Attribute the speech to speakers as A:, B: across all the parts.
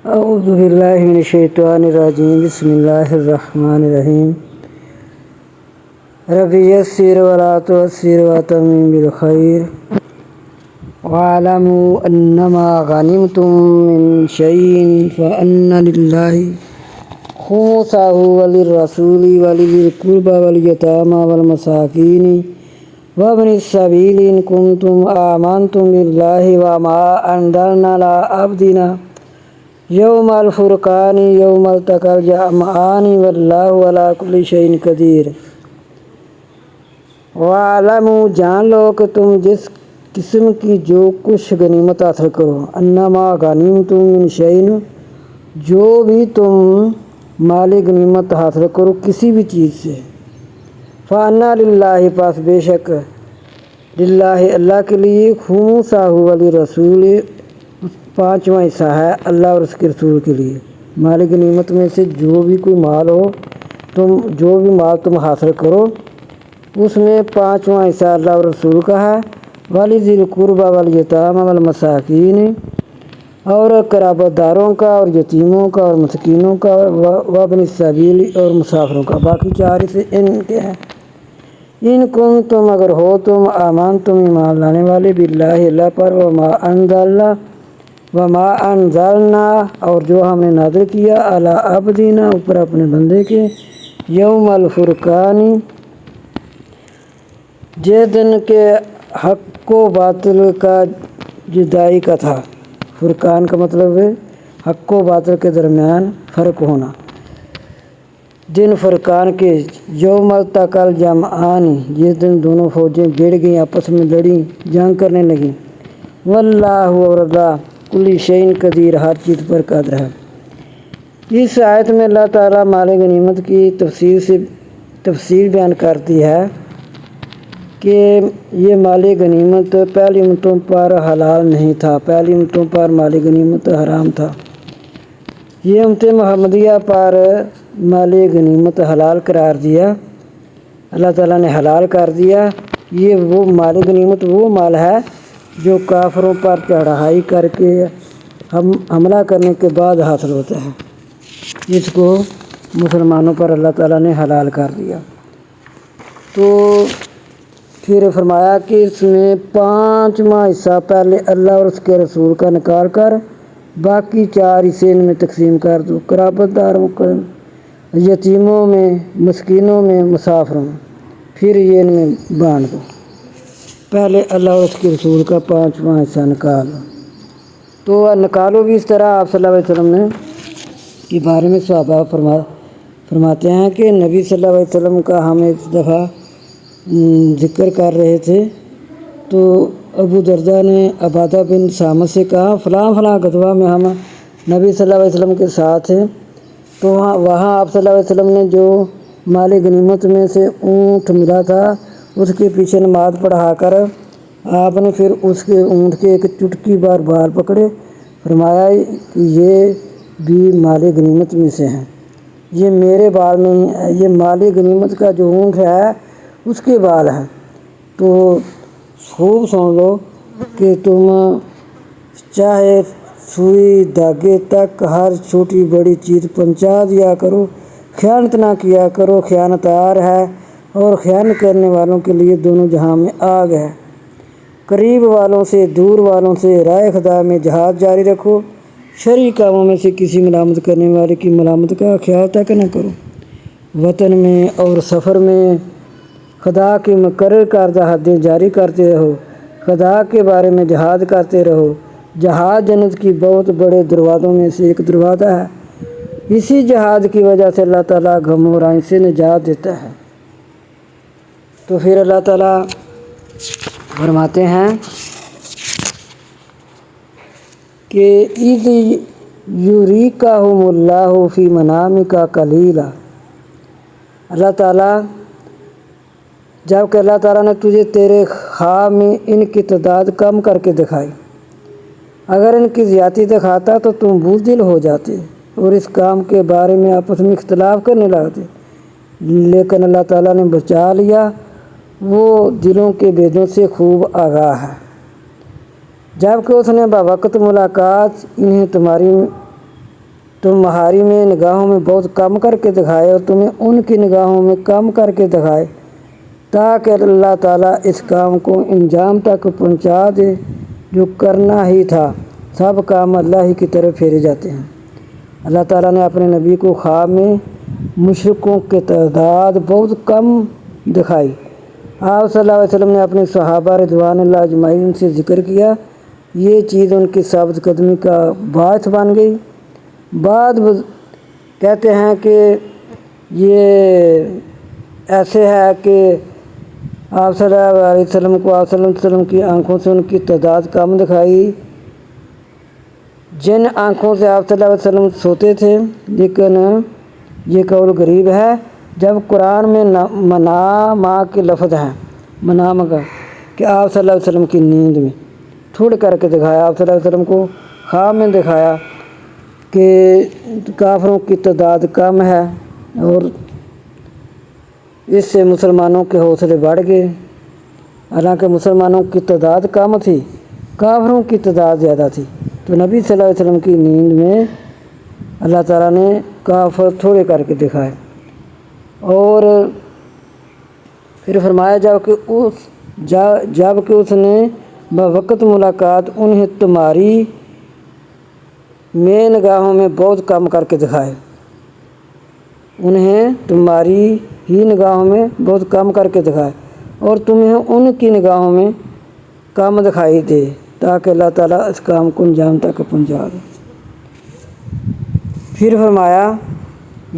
A: اعوذ باللہ من الشیطان الرجیم بسم اللہ الرحمن الرحیم رب یسر ولا تعسر واتمم بالخیر وَاعْلَمُوا أَنَّمَا غَنِمْتُم مِّن شَيْءٍ فَأَنَّ لِلَّهِ خُمُسَهُ وَلِلرَّسُولِ وَلِذِي الْقُرْبَى وَالْيَتَامَى وَالْمَسَاكِينِ وَابْنِ السَّبِيلِ إِن كُنتُمْ آمَنتُم بِاللَّهِ وَمَا أَنزَلْنَا عَلَىٰ عَبْدِنَا يَوْمَ الْفُرْقَانِ يَوْمَ الْتَقَى الْجَمْعَانِ وَاللَّهُ عَلَىٰ كُلِّ شَيْءٍ قَدِيرٌ۔ وَاعْلَمُوا جان لو کہ تم جس قسم کی جو کچھ غنیمت حاصل کرو، انما غنیمتم من شیء، جو بھی تم مال غنیمت حاصل کرو کسی بھی چیز سے، فَأَنَّ لِلَّهِ پاس بے شک للہ اللہ کے لیے، خُمُسَهُ وَلِلرَّسُولِ پانچواں حصہ ہے اللہ اور اس کے رسول کے لیے۔ مال غنیمت میں سے جو بھی کوئی مال ہو، جو بھی مال تم حاصل کرو اس میں پانچواں حصہ اللہ اور رسول کا ہے۔ وَلِذِي الْقُرْبَى وَالْيَتَامَى وَالْمَسَاكِينِ، اور قرابت داروں کا اور یتیموں کا اور مسکینوں کا، وَابْنِ السَّبِيلِ اور مسافروں کا۔ باقی چار سے ان کے ہیں۔ ان کنتم اگر ہو تم آمنتم ایمان لانے والے، باللہ اللہ پر، وما انزلنا اور جو ہم نے نازل کیا، علی عبدنا اوپر اپنے بندے کے، یوم الفرقان جس دن کے حق و باطل کا جدائی کا تھا۔ فرقان کا مطلب ہے حق و باطل کے درمیان فرق ہونا۔ دن فرقان کے، یوم التقى الجمعان جس دن دونوں فوجیں بھیڑ گئیں، آپس میں لڑیں، جنگ کرنے لگیں۔ واللہ اور اللہ کل شیء قدیر ہر چیز پر قادر ہے۔ اس آیت میں اللہ تعالیٰ مال غنیمت کی تفصیل بیان کرتی ہے کہ یہ مال غنیمت پہلی امتوں پر حلال نہیں تھا، پہلی امتوں پر مال غنیمت حرام تھا۔ یہ امت محمدیہ پر مال غنیمت حلال قرار دیا، اللہ تعالیٰ نے حلال کر دیا۔ یہ وہ مال غنیمت وہ مال ہے جو کافروں پر چڑھائی کر کے حملہ کرنے کے بعد حاصل ہوتا ہے، جس کو مسلمانوں پر اللہ تعالیٰ نے حلال کر دیا۔ تو پھر فرمایا کہ اس میں پانچواں حصہ پہلے اللہ اور اس کے رسول کا نکال کر باقی چار حصے ان میں تقسیم کر دو، قرابت داروں کو، یتیموں میں، مسکینوں میں، مسافروں میں، پھر یہ ان میں بانٹ دو۔ پہلے اللہ اور اس کے رسول کا پانچواں حصہ نکالو، تو نکالو بھی اس طرح۔ آپ صلی اللہ علیہ وسلم نے کے بارے میں صحابہ فرماتے ہیں کہ نبی صلی اللہ علیہ وسلم کا ہم ایک دفعہ ذکر کر رہے تھے تو ابو درداء نے عبادہ بن صامت سے کہا فلاں غزوہ میں ہم نبی صلی اللہ علیہ وسلم کے ساتھ ہیں، تو وہاں آپ صلی اللہ علیہ وسلم نے جو مال غنیمت میں سے اونٹ ملا تھا اس کے پیچھے نماز پڑھا کر آپ نے پھر اس کے اونٹ کے ایک چٹکی بار بال پکڑے، فرمایا کہ یہ بھی مال غنیمت میں سے ہیں، یہ میرے بال نہیں ہے، یہ مال غنیمت کا جو اونٹ ہے اس کے بال ہیں۔ تو خوب سن لو کہ تم چاہے سوئی دھاگے تک ہر چھوٹی بڑی چیز پہنچا دیا کرو، خیانت نہ کیا کرو، خیانت آر ہے اور خیانت کرنے والوں کے لیے دونوں جہاں میں آگ ہے۔ قریب والوں سے دور والوں سے رائے خدا میں جہاد جاری رکھو، شرعی کاموں میں سے کسی ملامت کرنے والے کی ملامت کا خیال تک نہ کرو۔ وطن میں اور سفر میں خدا کی مقرر کردہ حدیں جاری کرتے رہو، خدا کے بارے میں جہاد کرتے رہو۔ جہاد جنت کی بہت بڑے دروازوں میں سے ایک دروازہ ہے، اسی جہاد کی وجہ سے اللہ تعالیٰ غم و رنج سے نجات دیتا ہے۔ تو پھر اللہ تعالیٰ فرماتے ہیں کہ اِذ یُریکہم اللہ فی منامک قلیلا، اللہ تعالیٰ جب کہ اللہ تعالیٰ نے تجھے تیرے خواب میں ان کی تعداد کم کر کے دکھائی، اگر ان کی زیادتی دکھاتا تو تم بزدل ہو جاتے اور اس کام کے بارے میں آپس میں اختلاف کرنے لگتے، لیکن اللہ تعالیٰ نے بچا لیا، وہ دلوں کے بیدوں سے خوب آگاہ ہے۔ جب کہ اس نے بوقت ملاقات انہیں تمہاری تمہاری میں نگاہوں میں بہت کم کر کے دکھائے اور تمہیں ان کی نگاہوں میں کم کر کے دکھائے، تاکہ اللہ تعالیٰ اس کام کو انجام تک پہنچا دے جو کرنا ہی تھا۔ سب کام اللہ ہی کی طرف پھیرے جاتے ہیں۔ اللہ تعالیٰ نے اپنے نبی کو خواب میں مشرکوں کی تعداد بہت کم دکھائی۔ آپ صلی اللہ علیہ وسلم نے اپنے صحابہ رضوان اللہ اجمعین سے ذکر کیا، یہ چیز ان کی ثابت قدمی کا باعث بن گئی۔ بعد کہتے ہیں کہ یہ ایسے ہے کہ آپ صلی اللہ علیہ وسلم کو آپ صلی اللہ علیہ وسلم کی آنکھوں سے ان کی تعداد کم دکھائی، جن آنکھوں سے آپ صلی اللہ علیہ وسلم سوتے تھے، لیکن یہ قول غریب ہے۔ جب قرآن میں منامہ کے لفظ ہیں، منامہ کا کہ آپ صلی اللہ علیہ وسلم کی نیند میں تھوڑ کر کے دکھایا، آپ صلی اللہ علیہ وسلم کو خواب میں دکھایا کہ کافروں کی تعداد کم ہے، اور اس سے مسلمانوں کے حوصلے بڑھ گئے۔ حالانکہ مسلمانوں کی تعداد کم تھی، کافروں کی تعداد زیادہ تھی، تو نبی صلی اللہ علیہ وسلم کی نیند میں اللہ تعالیٰ نے کافر تھوڑے کر کے دکھائے۔ اور پھر فرمایا جب کہ اس نے بوقت ملاقات انہیں تمہاری میں نگاہوں میں بہت کم کر کے دکھائے، انہیں تمہاری ہی نگاہوں میں بہت کم کر کے دکھائے اور تمہیں ان کی نگاہوں میں کم دکھائی دے، تاکہ اللہ تعالیٰ اس کام کو انجام تک پہنچا دے۔ پھر فرمایا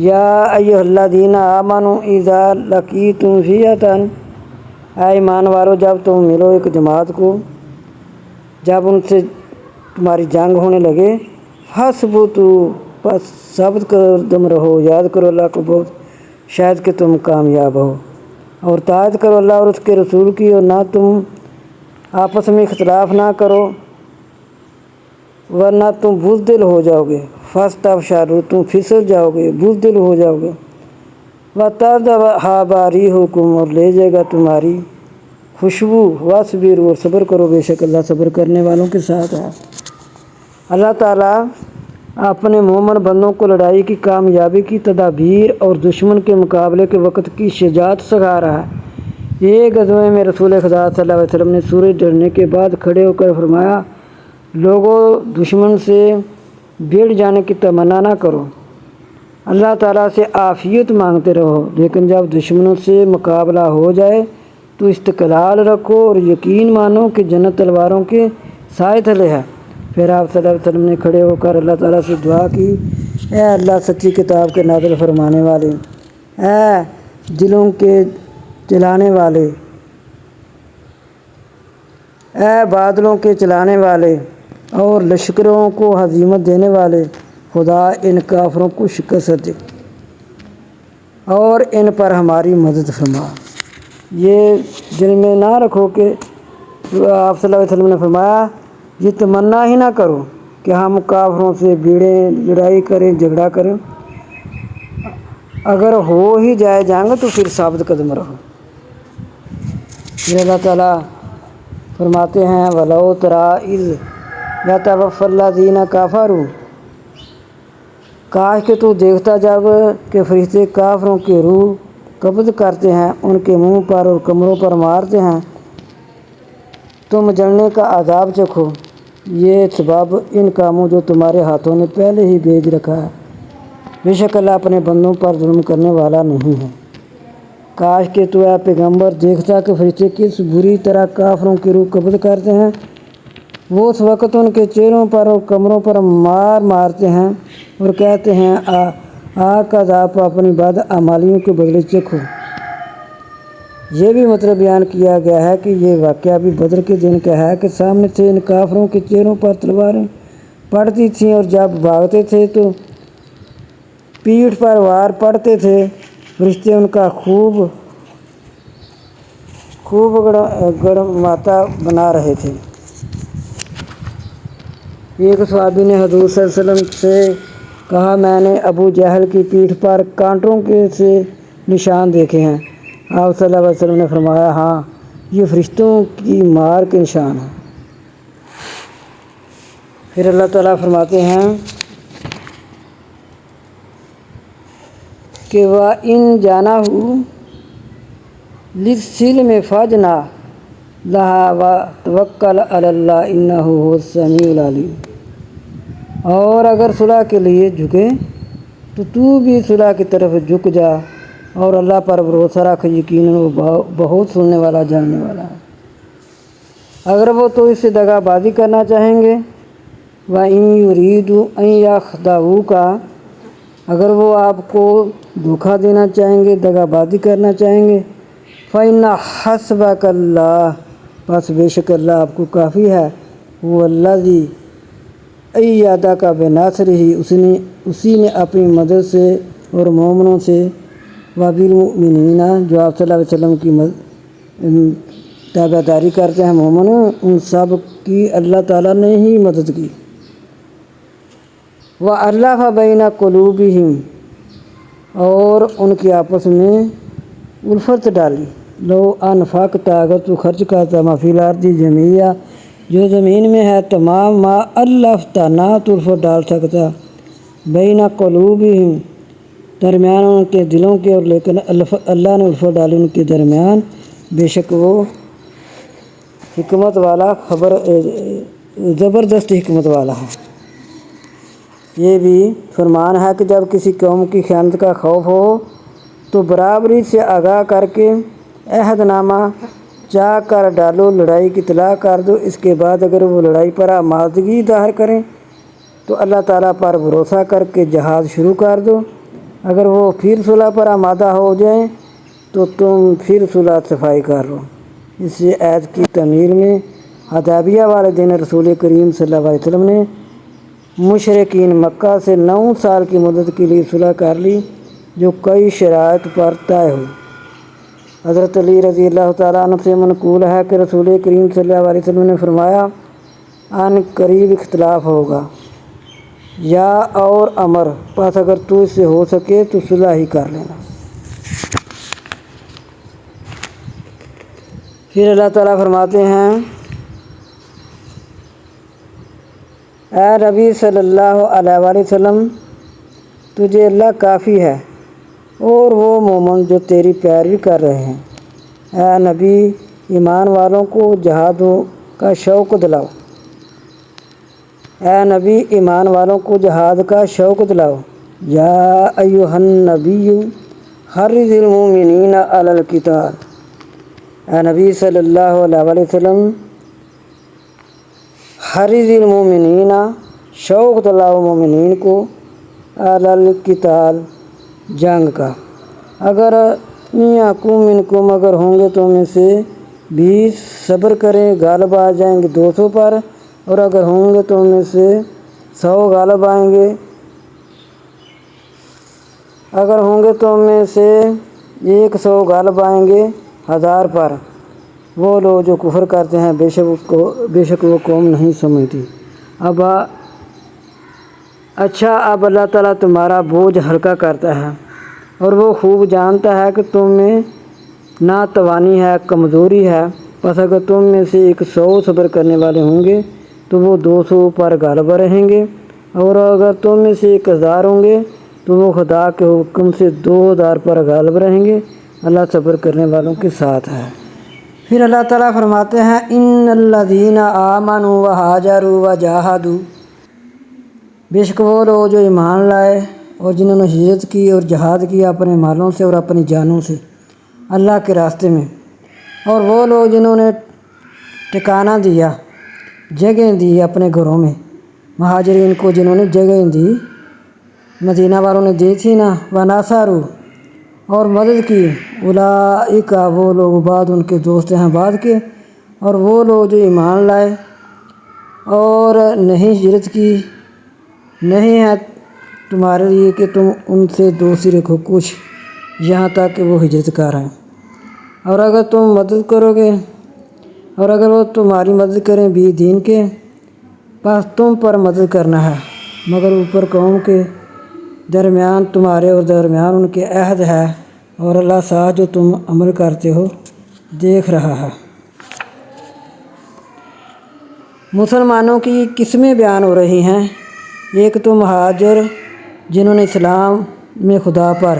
A: یا ایھا الذین آمنوا اذا لقیتم فئۃ، اے ایمان والو جب تم ملو ایک جماعت کو، جب ان سے تمہاری جنگ ہونے لگے، فاثبتوا، بس ثابت قدم رہو، یاد کرو اللہ کو بہت، شاید کہ تم کامیاب ہو، اور اطاعت کرو اللہ اور اس کے رسول کی، اور نہ تم آپس میں اختلاف نہ کرو ورنہ تم بزدل ہو جاؤ گے، فاستبشروا، تم پھسل جاؤ گے، بزدل ہو جاؤ گے، وتذھب ريحكم، اور لے جائے گا تمہاری خوشبو، واصبروا، اور صبر کرو، بے شک اللہ صبر کرنے والوں کے ساتھ ہے۔ اللہ تعالیٰ اپنے مومن بندوں کو لڑائی کی کامیابی کی تدابیر اور دشمن کے مقابلے کے وقت کی شجاعت سکھا رہا ہے۔ ایک غزوے میں رسول خدا صلی اللہ علیہ وسلم نے سورج ڈھلنے کے بعد کھڑے ہو کر فرمایا، لوگوں دشمن سے بھیڑ جانے کی تمنا نہ کرو، اللہ تعالیٰ سے عافیت مانگتے رہو، لیکن جب دشمنوں سے مقابلہ ہو جائے تو استقلال رکھو اور یقین مانو کہ جنت تلواروں کے سائے تلے ہے۔ پھر آپ صلی اللہ علیہ وسلم نے کھڑے ہو کر اللہ تعالیٰ سے دعا کی، اے اللہ سچی کتاب کے نازل فرمانے والے، اے دلوں کے چلانے والے، اے بادلوں کے چلانے والے اور لشکروں کو ہزیمت دینے والے، خدا ان کافروں کو شکست دے اور ان پر ہماری مدد فرما۔ یہ دل میں نہ رکھو کہ آپ صلی اللہ علیہ وسلم نے فرمایا، یہ تمنا ہی نہ کرو کہ ہم کافروں سے بھیڑیں، لڑائی کریں، جھگڑا کریں، اگر ہو ہی جائے جنگ تو پھر ثابت قدم رہو۔ یہ اللہ تعالیٰ فرماتے ہیں وَلَوْ تَرَىٰ إِذْ يَتَوَفَّى الَّذِينَ كَفَرُوا، کاش کہ تو دیکھتا جب کہ فرشتے کافروں کی روح قبض کرتے ہیں، ان کے منہ پر اور کمروں پر مارتے ہیں، تم جلنے کا عذاب چکھو، یہ سبب ان کاموں جو تمہارے ہاتھوں نے پہلے ہی بھیج رکھا ہے، بے شک اللہ اپنے بندوں پر ظلم کرنے والا نہیں ہے۔ کاش کہ تو اے پیغمبر دیکھتا کہ فرشتے کس بری طرح کافروں کی روح قبض کرتے ہیں، وہ اس وقت ان کے چہروں پر اور کمروں پر مارتے ہیں اور کہتے ہیں آگ کا عذاب اپنی بد اعمالیوں کے بدلے چکھو۔ یہ بھی مطلب بیان کیا گیا ہے کہ یہ واقعہ بھی بدر کے دن کا ہے کہ سامنے سے ان کافروں کے چہروں پر تلواریں پڑتی تھیں، اور جب بھاگتے تھے تو پیٹھ پر وار پڑتے تھے، فرشتے ان کا خوب گڑماتا بنا رہے تھے۔ ایک صحابی نے حضور صلی اللہ علیہ وسلم سے کہا، میں نے ابو جہل کی پیٹھ پر کانٹوں کے سے نشان دیکھے ہیں۔ آپ صلی اللہ علیہ وسلم نے فرمایا، ہاں یہ فرشتوں کی مار کے نشان ہیں۔ پھر اللہ تعالیٰ فرماتے ہیں کہ وَإِن جَانَهُ لِلسِّلْمِ فَاجْنَحْ لَهَا وَتَوَکَّلْ عَلَى اللَّهِ إِنَّهُ هُوَ السَّمِيعُ الْعَلِيمُ۔ اور اگر صلح کے لیے جھکے تو تو بھی صلح کی طرف جھک جا اور اللہ پر بھروسہ رکھ، یقیناً وہ بہت سننے والا جاننے والا ہے۔ اگر وہ تو اس سے دغا بازی کرنا چاہیں گے، وَإِن يُرِيدُوا أَن يَخْدَعُوكَ، اگر وہ آپ کو دھوکہ دینا چاہیں گے، دغا بازی کرنا چاہیں گے، فَإِنَّ حَسْبَكَ اللَّهُ، بس بے شک اللہ آپ کو کافی ہے، وہ الذی ایدک بنصرہ، اسی نے اپنی مدد سے اور مومنوں سے، وبالمؤمنین، جو آپ صلی اللہ علیہ وسلم کی تابعداری کرتے ہیں مومنوں، ان سب کی اللہ تعالیٰ نے ہی مدد کی۔ وَأَلَّفَ بَیْنَ قُلُوبِہِم، اور ان کی آپس میں الفت ڈالی۔ لو انفقت، اگر تو خرچ کرتا، ما فی الارض جمیعا، جو زمین میں ہے تمام، ما الفت، نہ تو الفت ڈال سکتا، بین قلوبہم، درمیان ان کے دلوں کے، اور لیکن اللہ نے الفت ڈالی ان کے درمیان، بے شک وہ حکمت والا، زبردست حکمت والا ہے۔ یہ بھی فرمان ہے کہ جب کسی قوم کی خیانت کا خوف ہو تو برابری سے آگاہ کر کے عہد نامہ چاہ کر ڈالو، لڑائی کی اطلاع کر دو۔ اس کے بعد اگر وہ لڑائی پر آمادگی ظاہر کریں تو اللہ تعالیٰ پر بھروسہ کر کے جہاد شروع کر دو۔ اگر وہ پھر صلح پر آمادہ ہو جائیں تو تم پھر صلح صفائی کر لو۔ اس عہد کی تعمیل میں حدیبیہ والے دن رسول کریم صلی اللہ علیہ وسلم نے مشرکین مکہ سے 9 سال کی مدت کے لیے صلح کر لی، جو کئی شرائط پر طے ہوئی۔ حضرت علی رضی اللہ تعالیٰ عنہ سے منقول ہے کہ رسول کریم صلی اللہ علیہ وسلم نے فرمایا، ان قریب اختلاف ہوگا، یا اور امر، پس اگر تو اس سے ہو سکے تو صلح ہی کر لینا۔ پھر اللہ تعالیٰ فرماتے ہیں، اے نبی صلی اللہ علیہ وسلم، تجھے اللہ کافی ہے اور وہ مومن جو تیری پیروی کر رہے ہیں۔ اے نبی، ایمان والوں کو جہاد کا شوق دلاؤ۔ اے نبی، ایمان والوں کو جہاد کا شوق دلاؤ۔ یا ایھا النبی حرض المؤمنین علی القتال، اے نبی صلی اللہ علیہ وسلم، حرض المؤمنین، شوق دلاؤ مومنین کو، علی القتال، جنگ کا۔ اگر یکن منکم، اگر ہوں گے تم میں سے 20 صبر کریں، غالب آ جائیں گے 200 پر، اور اگر ہوں گے تم میں سے 100 غالب آئیں گے، اگر ہوں گے تم میں سے 100 غالب آئیں گے 1000 پر۔ وہ لوگ جو کفر کرتے ہیں بے شک وہ قوم نہیں سمجھتی۔ اب اللہ تعالیٰ تمہارا بوجھ ہلکا کرتا ہے، اور وہ خوب جانتا ہے کہ تم میں ناتوانی ہے، کمزوری ہے۔ پس اگر تم میں سے 100 صبر کرنے والے ہوں گے تو وہ 200 پر غالب رہیں گے، اور اگر تم میں سے 1000 ہوں گے تو وہ خدا کے حکم سے 2000 پر غالب رہیں گے۔ اللہ صبر کرنے والوں کے ساتھ ہے۔ پھر اللہ تعالیٰ فرماتے ہیں، ان الذین آمنوا وہاجروا وجاہدوا، بے شک وہ لوگ جو ایمان لائے اور جنہوں نے ہجرت کی اور جہاد کیا اپنے مالوں سے اور اپنی جانوں سے اللہ کے راستے میں، اور وہ لوگ جنہوں نے ٹھکانہ دیا، جگہ دی اپنے گھروں میں، مہاجرین کو جنہوں نے جگہ دی، مدینہ والوں نے دی تھی نا، ونصروا، اور مدد کی، اولئک، وہ لوگ بعد ان کے دوست ہیں بعد کے، اور وہ لوگ جو ایمان لائے اور نہیں ہجرت کی، نہیں ہے تمہارے لیے کہ تم ان سے دوستی رکھو کچھ یہاں تک کہ وہ ہجرت کر آئیں، اور اگر تم مدد کرو گے، اور اگر وہ تمہاری مدد کریں بھی دین کے، بس تم پر مدد کرنا ہے، مگر اوپر قوم کے درمیان تمہارے اور درمیان ان کے عہد ہے، اور اللہ ساتھ جو تم عمل کرتے ہو دیکھ رہا ہے۔ مسلمانوں کی قسمیں بیان ہو رہی ہیں۔ ایک تو مہاجر جنہوں نے اسلام میں خدا پر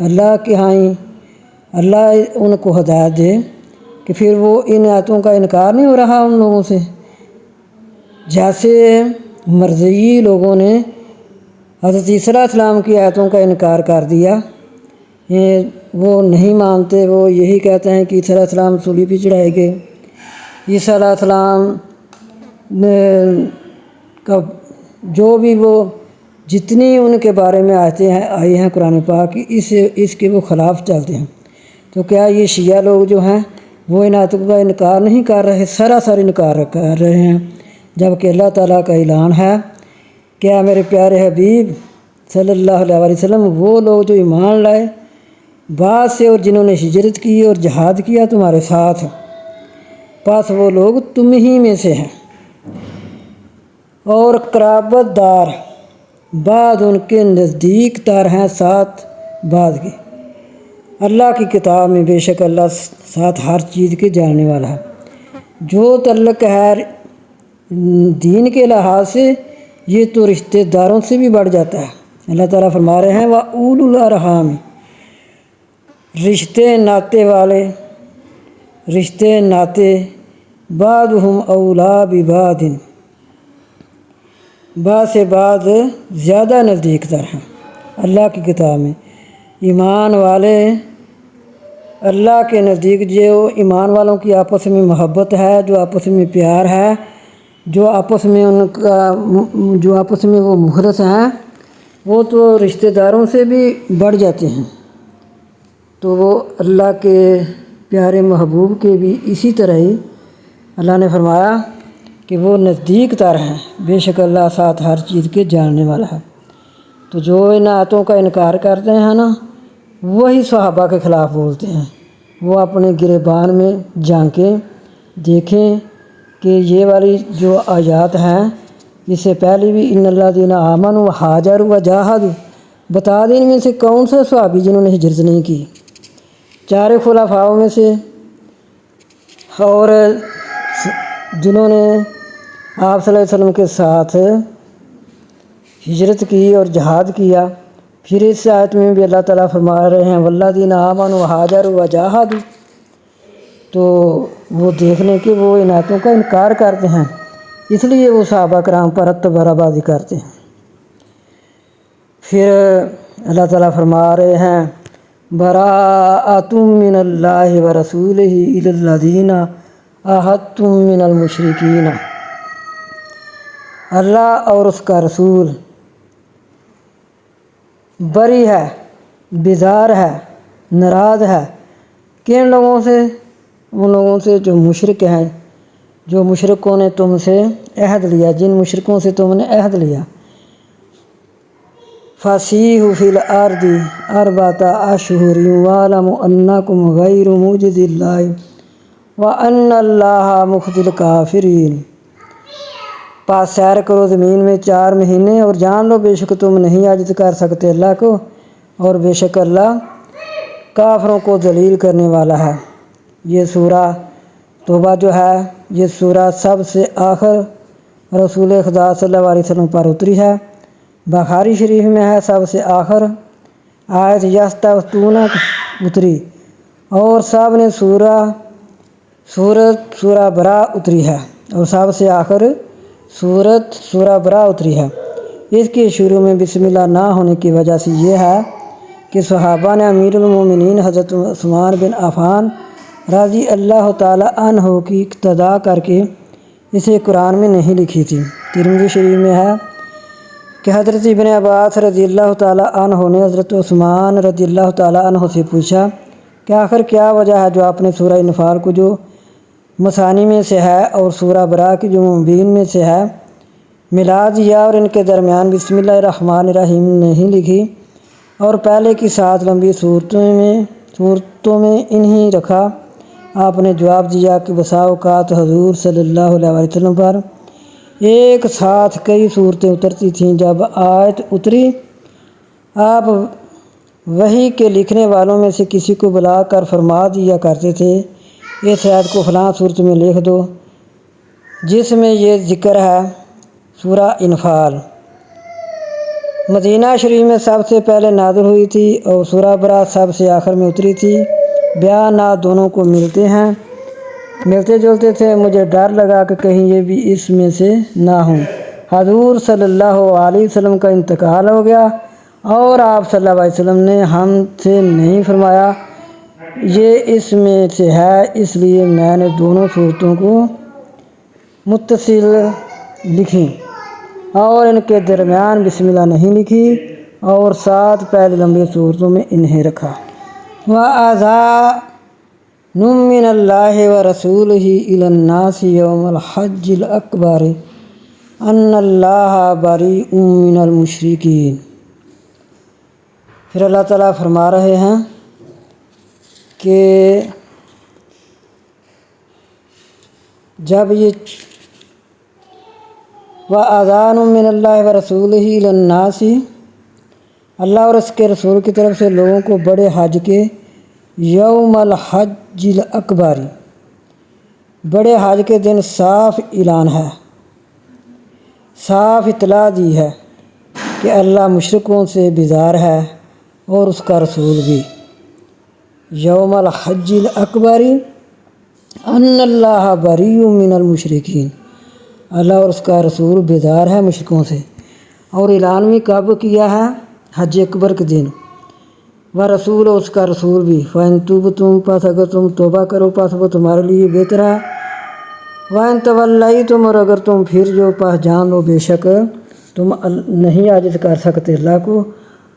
A: اللہ کے ہاں اللہ ان کو ہدایت دے کہ پھر وہ ان آیتوں کا انکار نہیں ہو رہا ان لوگوں سے، جیسے مرزئی لوگوں نے حضرت عیسیٰ علیہ السلام کی آیتوں کا انکار کر دیا۔ وہ نہیں مانتے، وہ یہی کہتے ہیں کہ عیسیٰ علیہ السلام صلیب پہ چڑھائے گئے۔ عیسیٰ علیہ السلام کا جو بھی وہ جتنی ان کے بارے میں آئی ہیں قرآن پاک اس کے وہ خلاف چلتے ہیں۔ تو کیا یہ شیعہ لوگ جو ہیں وہ ان آیتوں کا انکار نہیں کر رہے؟ سراسر انکار کر رہے ہیں، جبکہ اللہ تعالیٰ کا اعلان ہے کیا میرے پیارے حبیب صلی اللہ علیہ وسلم وہ لوگ جو ایمان لائے بعد سے اور جنہوں نے ہجرت کی اور جہاد کیا تمہارے ساتھ، پس وہ لوگ تم ہی میں سے ہیں، اور قرابت دار بعد ان کے نزدیک تر ہیں ساتھ بعد کے۔ اللہ کی کتاب میں بے شک اللہ ساتھ ہر چیز کے جاننے والا ہے۔ جو تعلق ہے دین کے لحاظ سے یہ تو رشتہ داروں سے بھی بڑھ جاتا ہے۔ اللہ تعالیٰ فرما رہے ہیں وَأُولُو الْأَرْحَامِ، رشتے ناطے والے، رشتے ناطے بعضُہم اولیٰ ببعض، بعض سے بعض زیادہ نزدیک تر ہیں۔ اللہ کی کتاب میں ایمان والے اللہ کے نزدیک، جو ایمان والوں کی آپس میں محبت ہے، جو آپس میں پیار ہے، جو آپس میں وہ مخلص ہیں، وہ تو رشتہ داروں سے بھی بڑھ جاتے ہیں۔ تو وہ اللہ کے پیارے محبوب کے بھی اسی طرح ہی اللہ نے فرمایا کہ وہ نزدیک تر ہیں، بے شک اللہ ساتھ ہر چیز کے جاننے والا ہے۔ تو جو ان آیتوں کا انکار کرتے ہیں نا، وہی صحابہ کے خلاف بولتے ہیں۔ وہ اپنے گریبان میں جھانکیں، دیکھیں کہ یہ والی جو آیات ہیں اس سے پہلے بھی ان الذین آمنوا وہاجروا وجاہدوا، بتا دیں ان میں سے کون سے صحابی جنہوں نے ہجرت نہیں کی؟ چار خلفاؤں میں سے، اور جنہوں نے آپ صلی اللہ علیہ وسلم کے ساتھ ہجرت کی اور جہاد کیا۔ پھر اس آیت میں بھی اللہ تعالیٰ فرما رہے ہیں والذین آمنوا وہاجروا وجاہدوا، تو وہ دیکھ لیں کہ وہ ان آیتوں کا انکار کرتے ہیں، اس لیے وہ صحابہ کرام پر برابری کرتے ہیں۔ پھر اللہ تعالیٰ فرما رہے ہیں براءۃ من اللہ ورسولہ الی الذین عاہدتم من المشرکین، اللہ اور اس کا رسول بری ہے، بیزار ہے، ناراض ہے کن لوگوں سے؟ ان لوگوں سے جو مشرک ہیں، جو مشرکوں نے تم سے عہد لیا، جن مشرکوں سے تم نے عہد لیا۔ فَسِیحُوا فِی الْأَرْضِ أَرْبَعَةَ أَشْہُرٍ وَاعْلَمُوا أَنَّکُمْ غَیْرُ مُعْجِزِی اللَّہِ وَأَنَّ اللَّهَ مُخْزِی الْکَافِرِینَ، پس سیر کرو زمین میں 4 مہینے اور جان لو بے شک تم نہیں عاجز کر سکتے اللہ کو، اور بے شک اللہ کافروں کو ذلیل کرنے والا ہے۔ یہ سورہ توبہ جو ہے، یہ سورہ سب سے آخر رسول خدا صلی اللہ علیہ وسلم پر اتری ہے۔ بخاری شریف میں ہے سب سے آخر آیت یستفتونک اتری، اور سب نے سورہ برا اتری ہے، اور سب سے آخر سورہ برا اتری ہے۔ اس کے شروع میں بسم اللہ نہ ہونے کی وجہ سے یہ ہے کہ صحابہ نے امیر المومنین حضرت عثمان بن عفان رضی اللہ تعالی عنہ کی اقتداء کر کے اسے قرآن میں نہیں لکھی تھی۔ ترمذی شریف میں ہے کہ حضرت ابن عباس رضی اللہ تعالی عنہ نے حضرت عثمان رضی اللہ تعالی عنہ سے پوچھا کہ آخر کیا وجہ ہے جو آپ نے سورہ انفال کو جو مثانی میں سے ہے اور سورہ برا کی جو مبین میں سے ہے ملا دیا اور ان کے درمیان بسم اللہ الرحمن الرحیم نہیں لکھی، اور پہلے کی 7 لمبی صورتوں میں انہیں رکھا؟ آپ نے جواب دیا کہ بسا اوقات حضور صلی اللہ علیہ وسلم پر ایک ساتھ کئی صورتیں اترتی تھیں۔ جب آیت اتری آپ وحی کے لکھنے والوں میں سے کسی کو بلا کر فرما دیا کرتے تھے اس آیت کو فلاں صورت میں لکھ دو جس میں یہ ذکر ہے، سورہ انفال۔ مدینہ شریف میں سب سے پہلے نازل ہوئی تھی اور سورہ برات سب سے آخر میں اتری تھی۔ بیانات دونوں کو ملتے جلتے تھے۔ مجھے ڈر لگا کہ کہیں یہ بھی اس میں سے نہ ہوں۔ حضور صلی اللہ علیہ وسلم کا انتقال ہو گیا اور آپ صلی اللہ علیہ وسلم نے ہم سے نہیں فرمایا یہ اس میں سے ہے، اس لیے میں نے دونوں صورتوں کو متصل لکھی اور ان کے درمیان بسم اللہ نہیں لکھی اور ساتھ پہلے لمبی صورتوں میں انہیں رکھا۔ وَأَذَانٌ مِّنَ اللَّهِ وَرَسُولِهِ إِلَى النَّاسِ يَوْمَ الْحَجِّ الْأَكْبَرِ أَنَّ اللَّهَ بَرِيءٌ مِّنَ الْمُشْرِكِينَ۔ پھر اللہ تعالیٰ فرما رہے ہیں کہ جب یہ وَأَذَانٌ مِّنَ اللَّهِ وَرَسُولِهِ إِلَى النَّاسِ، اللہ اور اس کے رسول کی طرف سے لوگوں کو بڑے حج کے یوم الحج الاکبر، بڑے حج کے دن صاف اعلان ہے، صاف اطلاع دی ہے کہ اللہ مشرکوں سے بیزار ہے اور اس کا رسول بھی۔ یوم الحج الاکبر ان اللہ بریء من المشرکین، اللہ اور اس کا رسول بیزار ہے مشرکوں سے۔ اور اعلان بھی کب کیا ہے؟ حج اکبر کے دن۔ رسول اور اس کا رسول بھی فَإِن تُبْتُمْ، پس اگر تم توبہ کرو پس وہ تمہارے لیے بہتر ہے، وَإِن تَوَلَّيْتُمْ، اور اگر تم پھر جو پس جان لو بے شک تم نہیں عاجز کر سکتے اللہ کو،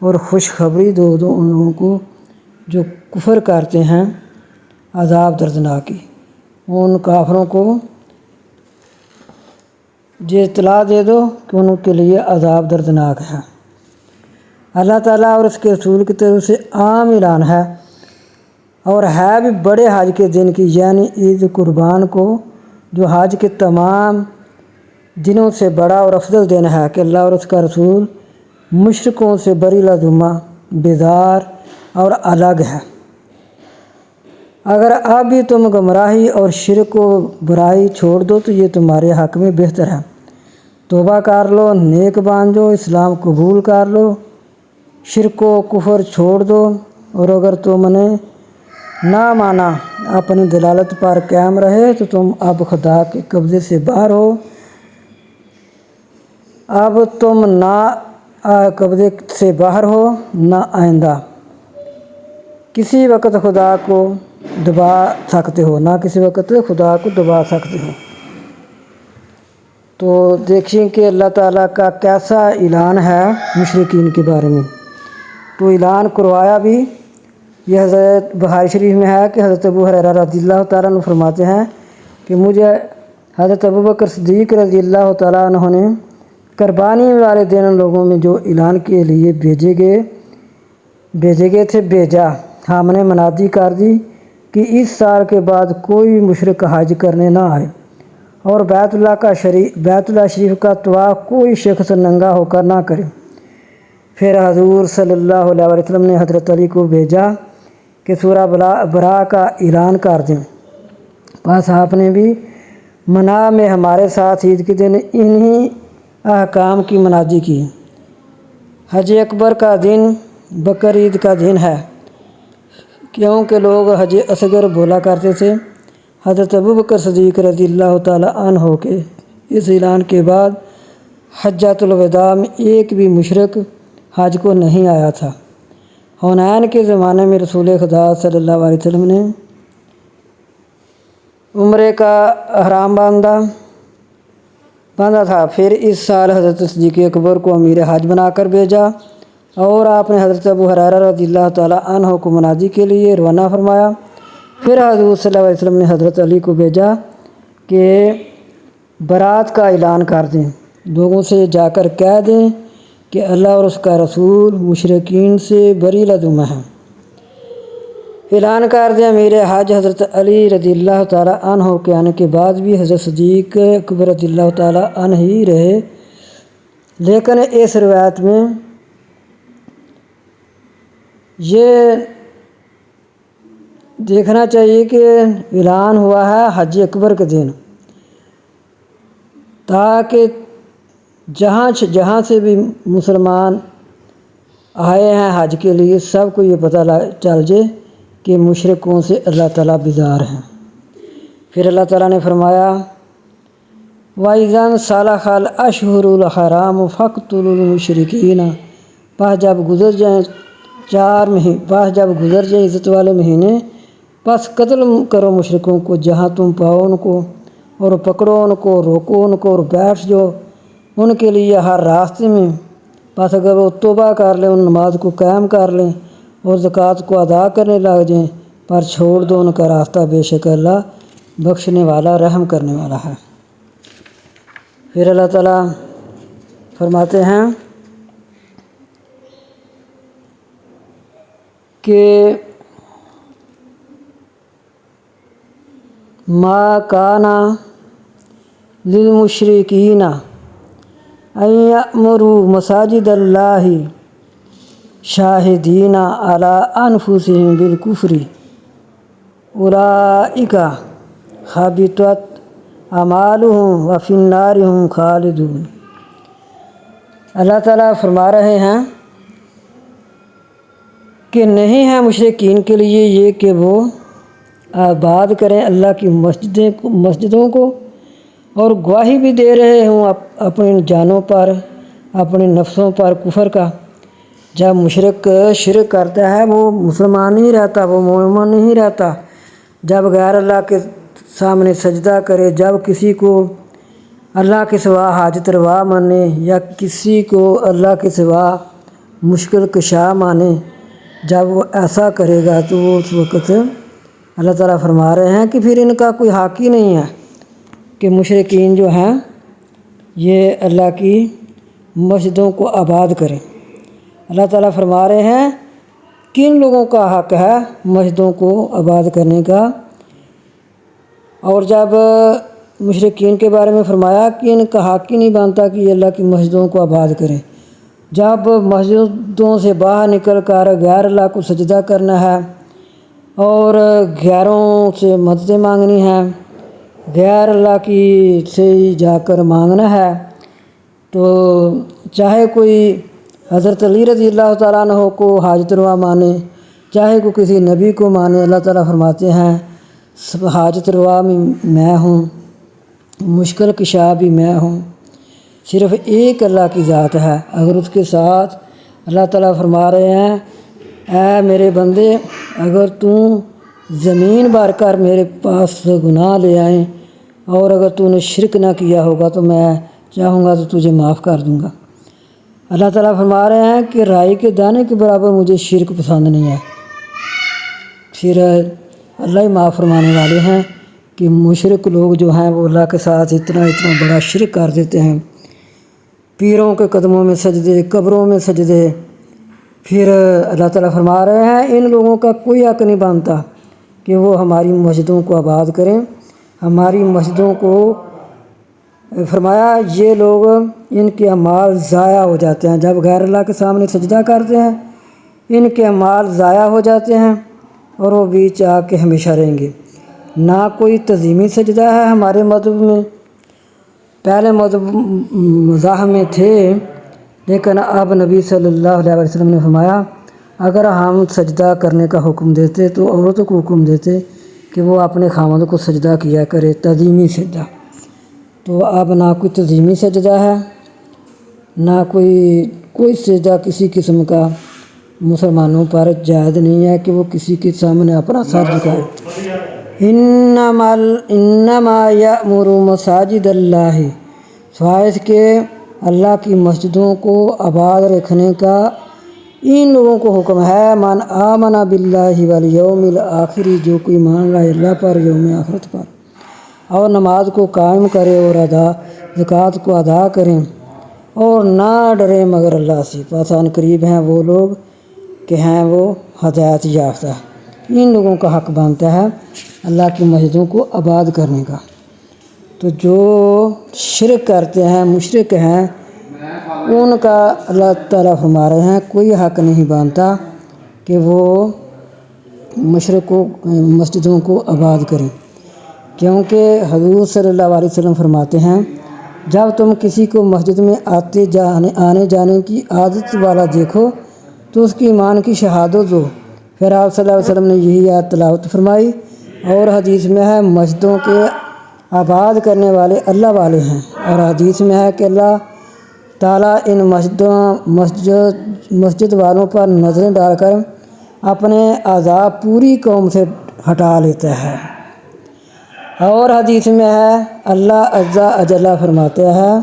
A: اور خوشخبری دو ان لوگوں کو جو کفر کرتے ہیں عذاب دردناک کی، ان کافروں کو یہ اطلاع دے دو کہ ان کے لیے عذاب دردناک ہے۔ اللہ تعالیٰ اور اس کے رسول کی طرف سے عام اعلان ہے اور ہے بھی بڑے حج کے دن کی، یعنی عید قربان کو، جو حج کے تمام دنوں سے بڑا اور افضل دن ہے کہ اللہ اور اس کا رسول مشرکوں سے بری لازمہ، بیزار اور الگ ہے۔ اگر اب بھی تم گمراہی اور شرک و برائی چھوڑ دو تو یہ تمہارے حق میں بہتر ہے، توبہ کر لو، نیک بن جاؤ، اسلام قبول کر لو، شرک و کفر چھوڑ دو، اور اگر تم نے نہ مانا اپنی دلالت پر قائم رہے تو تم اب خدا کے قبضے سے باہر ہو، اب تم نہ قبضے سے باہر ہو نہ آئندہ کسی وقت خدا کو دبا سکتے ہو، نہ کسی وقت خدا کو دبا سکتے ہو۔ تو دیکھیں کہ اللہ تعالیٰ کا کیسا اعلان ہے مشرکین کے بارے میں۔ تو اعلان کروایا بھی، یہ حضرت بخاری شریف میں ہے کہ حضرت ابو ہریرہ رضی اللہ تعالیٰ عنہ فرماتے ہیں کہ مجھے حضرت ابوبکر صدیق رضی اللہ تعالیٰ عنہ نے قربانی والے دن لوگوں میں جو اعلان کے لیے بھیجے گئے تھے بھیجا، ہم نے منادی کر دی کہ اس سال کے بعد کوئی مشرک حج کرنے نہ آئے اور بیت اللہ شریف کا طواف کوئی شخص ننگا ہو کر نہ کرے۔ پھر حضور صلی اللہ علیہ وسلم نے حضرت علی کو بھیجا کہ سورہ برا کا اعلان کر دیں، پس آپ نے بھی منا میں ہمارے ساتھ عید کے دن انہی احکام کی منادی کی۔ حج اکبر کا دن بقرعید کا دن ہے، کیونکہ لوگ حج اصغر بولا کرتے تھے۔ حضرت ابوبکر صدیق رضی اللہ تعالیٰ عنہ کے اس اعلان کے بعد حجۃ الوداع میں ایک بھی مشرک حج کو نہیں آیا تھا۔ حنین کے زمانے میں رسول خدا صلی اللہ علیہ وسلم نے عمرے کا احرام باندھا تھا، پھر اس سال حضرت صدیق اکبر کو امیر حج بنا کر بھیجا اور آپ نے حضرت ابو ہریرہ رضی اللہ تعالیٰ عنہ کو منادی کے لیے روانہ فرمایا۔ پھر حضور صلی اللہ علیہ وسلم نے حضرت علی کو بھیجا کہ برات کا اعلان کر دیں، لوگوں سے جا کر کہہ دیں کہ اللہ اور اس کا رسول مشرکین سے بری لازمہ ہے۔ اعلان کر دیں امیر حج حضرت علی رضی اللہ تعالیٰ عنہ کے آنے کے بعد بھی حضرت صدیق اکبر رضی اللہ تعالیٰ عنہ ہی رہے، لیکن اس روایت میں یہ دیکھنا چاہیے کہ اعلان ہوا ہے حج اکبر کے دن، تاکہ جہاں سے بھی مسلمان آئے ہیں حج کے لیے سب کو یہ پتہ چل جائے کہ مشرکوں سے اللہ تعالیٰ بیزار ہیں۔ پھر اللہ تعالیٰ نے فرمایا وَإِذَا انْسَلَخَ الْأَشْهُرُ الْحَرَامُ فَاقْتُلُوا الْمُشْرِكِينَ، پس جب گزر جائیں عزت والے مہینے، پس قتل کرو مشرکوں کو جہاں تم پاؤ ان کو، اور پکڑو ان کو، روکو ان کو اور بیٹھ جاؤ ان کے لیے ہر راستے میں۔ پس اگر وہ توبہ کر لیں، ان نماز کو قائم کر لیں اور زکوٰۃ کو ادا کرنے لگ جائیں، پر چھوڑ دو ان کا راستہ، بے شک اللہ بخشنے والا رحم کرنے والا ہے۔ پھر اللہ تعالیٰ فرماتے ہیں کہ ما کان للمشرکین ان یأمروا مساجد اللہ شاہدین علی انفسہم بالکفر اولئک حبطت اعمالہم وفی النار ہم خالدون۔ اللہ تعالیٰ فرما رہے ہیں کہ نہیں ہے مشرکین کے لیے یہ کہ وہ آباد کریں اللہ کی مسجدوں کو، اور گواہی بھی دے رہے ہوں اپنی جانوں پر، اپنے نفسوں پر کفر کا۔ جب مشرک شرک کرتا ہے وہ مسلمان نہیں رہتا، وہ مومن نہیں رہتا۔ جب غیر اللہ کے سامنے سجدہ کرے، جب کسی کو اللہ کے سوا حاجت روا مانے یا کسی کو اللہ کے سوا مشکل کشا مانے، جب وہ ایسا کرے گا تو وہ اس وقت اللہ تعالیٰ فرما رہے ہیں کہ پھر ان کا کوئی حق ہی نہیں ہے کہ مشرکین جو ہیں یہ اللہ کی مسجدوں کو آباد کریں۔ اللہ تعالیٰ فرما رہے ہیں کن لوگوں کا حق ہے مسجدوں کو آباد کرنے کا، اور جب مشرکین کے بارے میں فرمایا کہ ان کا حق ہی نہیں بنتا کہ یہ اللہ کی مسجدوں کو آباد کریں۔ جب مسجدوں سے باہر نکل کر غیر اللہ کو سجدہ کرنا ہے اور غیروں سے مددیں مانگنی ہیں، غیر اللہ کی سے جا کر مانگنا ہے، تو چاہے کوئی حضرت علی رضی اللہ تعالیٰ عنہ کو حاجت روا مانے، چاہے کوئی کسی نبی کو مانے، اللہ تعالیٰ فرماتے ہیں حاجت روا میں ہوں، مشکل کشا بھی میں ہوں، صرف ایک اللہ کی ذات ہے۔ اگر اس کے ساتھ اللہ تعالیٰ فرما رہے ہیں اے میرے بندے، اگر تو زمین بھر کر میرے پاس گناہ لے آئیں اور اگر تو نے شرک نہ کیا ہوگا تو میں چاہوں گا تو تجھے معاف کر دوں گا۔ اللہ تعالیٰ فرما رہے ہیں کہ رائی کے دانے کے برابر مجھے شرک پسند نہیں ہے۔ پھر اللہ ہی معاف فرمانے والے ہیں کہ مشرک لوگ جو ہیں وہ اللہ کے ساتھ اتنا بڑا شرک کر دیتے ہیں، پیروں کے قدموں میں سجدے، قبروں میں سجدے۔ پھر اللہ تعالیٰ فرما رہے ہیں ان لوگوں کا کوئی حق نہیں بنتا کہ وہ ہماری مسجدوں کو آباد کریں، ہماری مسجدوں کو فرمایا یہ لوگ ان کے اعمال ضائع ہو جاتے ہیں۔ جب غیر اللہ کے سامنے سجدہ کرتے ہیں ان کے اعمال ضائع ہو جاتے ہیں اور وہ بیچ آ کے ہمیشہ رہیں گے۔ نہ کوئی تعظیمی سجدہ ہے ہمارے مذہب میں، پہلے مذاہب میں تھے لیکن اب نبی صلی اللہ علیہ وسلم نے فرمایا اگر ہم سجدہ کرنے کا حکم دیتے تو عورتوں کو حکم دیتے کہ وہ اپنے خاوند کو سجدہ کیا کرے، تعظیمی سجدہ۔ تو اب نہ کوئی تعظیمی سجدہ ہے، نہ کوئی سجدہ کسی قسم کا مسلمانوں پر جائز نہیں ہے کہ وہ کسی کے سامنے اپنا سر جھکائے۔ انما یأمر مساجد اللہ، فائز کے اللہ کی مسجدوں کو آباد رکھنے کا ان لوگوں کو حکم ہے من آمن باللہ والیوم الآخر، جو کوئی مان رہا ہے اللہ پر، یوم آخرت پر، اور نماز کو قائم کرے اور زکوٰۃ کو ادا کریں اور نہ ڈرے مگر اللہ سے، پاسان قریب ہیں وہ لوگ کہ ہیں وہ ہدایت یافتہ۔ ان لوگوں کا حق بنتا ہے اللہ کی مسجدوں کو آباد کرنے کا۔ تو جو شرک کرتے ہیں، مشرک ہیں، ان کا اللہ تعالیٰ فرما رہے ہیں کوئی حق نہیں بنتا کہ وہ مسجدوں کو آباد کریں، کیونکہ حضور صلی اللہ علیہ وسلم فرماتے ہیں جب تم کسی کو مسجد میں آنے جانے کی عادت والا دیکھو تو اس کی ایمان کی شہادت دو۔ پھر آپ صلی اللہ علیہ وسلم نے یہی آیت تلاوت فرمائی، اور حدیث میں ہے مسجدوں کے آباد کرنے والے اللہ والے ہیں، اور حدیث میں ہے کہ اللہ تعالیٰ ان مسجد والوں پر نظریں ڈال کر اپنے عذاب پوری قوم سے ہٹا لیتا ہے۔ اور حدیث میں ہے اللہ عز و جل فرماتا ہے،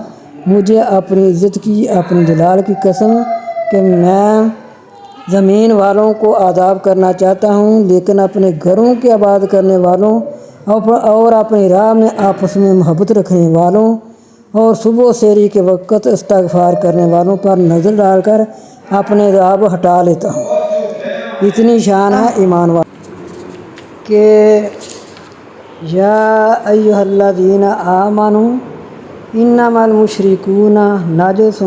A: مجھے اپنی عزت کی، اپنے جلال کی قسم کہ میں زمین والوں کو عذاب کرنا چاہتا ہوں، لیکن اپنے گھروں کے آباد کرنے والوں اور اپنی راہ میں آپس میں محبت رکھنے والوں اور صبح و سحری کے وقت استغفار کرنے والوں پر نظر ڈال کر اپنے عذاب ہٹا لیتا ہوں۔ اتنی شان ہے ایمان والوں کہ یا ایھا الذین آمنوا انما المشرکون نجس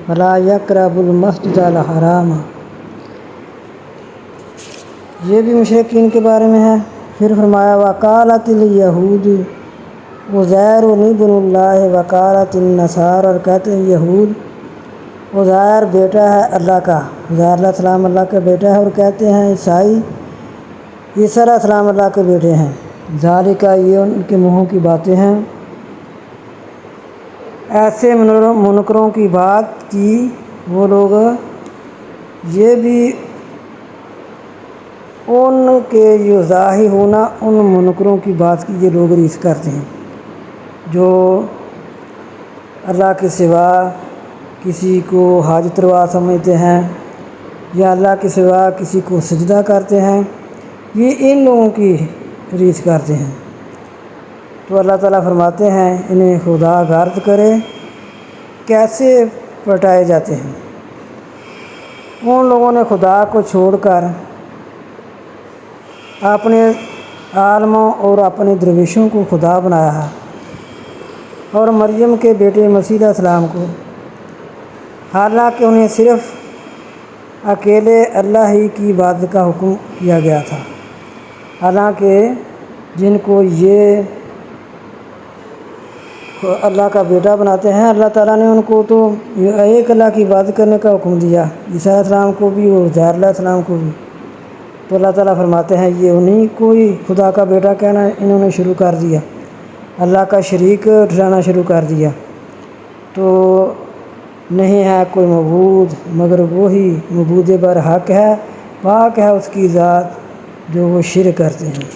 A: فلا یقربوا المسجد الحرام۔ یہ بھی مشرکین کے بارے میں ہے۔ پھر فرمایا وقالت الیہود عزیر ابن اللہ وقالت النصارى، اور کہتے ہیں یہود عزیر بیٹا ہے اللہ کا، عزیر علیہ السلام اللہ کا بیٹا ہے، اور کہتے ہیں عیسائی عیسیٰ علیہ السلام اللہ کے بیٹے ہیں۔ ذالک، یہ ان کے منہوں کی باتیں ہیں۔ ایسے منکروں کی بات کی وہ لوگ، یہ بھی ان کے یضاہی ہونا، ان منکروں کی بات کی یہ لوگ ریس کرتے ہیں جو اللہ کے سوا کسی کو حاجت روا سمجھتے ہیں یا اللہ کے سوا کسی کو سجدہ کرتے ہیں، یہ ان لوگوں کی ریس کرتے ہیں۔ تو اللہ تعالیٰ فرماتے ہیں انہیں خدا غارت کرے کیسے پلٹائے جاتے ہیں۔ ان لوگوں نے خدا کو چھوڑ کر اپنے عالموں اور اپنے درویشوں کو خدا بنایا ہے، اور مریم کے بیٹے مسیح علیہ السلام کو، حالانکہ انہیں صرف اکیلے اللہ ہی کی عبادت کا حکم کیا گیا تھا۔ حالانکہ جن کو یہ اللہ کا بیٹا بناتے ہیں، اللہ تعالیٰ نے ان کو تو ایک اللہ کی عبادت کرنے کا حکم دیا، عیسیٰ علیہ السلام کو بھی اور عزیر علیہ السلام کو بھی۔ تو اللہ تعالیٰ فرماتے ہیں یہ انہیں کو ہی خدا کا بیٹا کہنا انہوں نے شروع کر دیا، اللہ کا شریک ٹھہرانا شروع کر دیا۔ تو نہیں ہے کوئی معبود مگر وہی معبود برحق ہے، پاک ہے اس کی ذات جو وہ شرک کرتے ہیں۔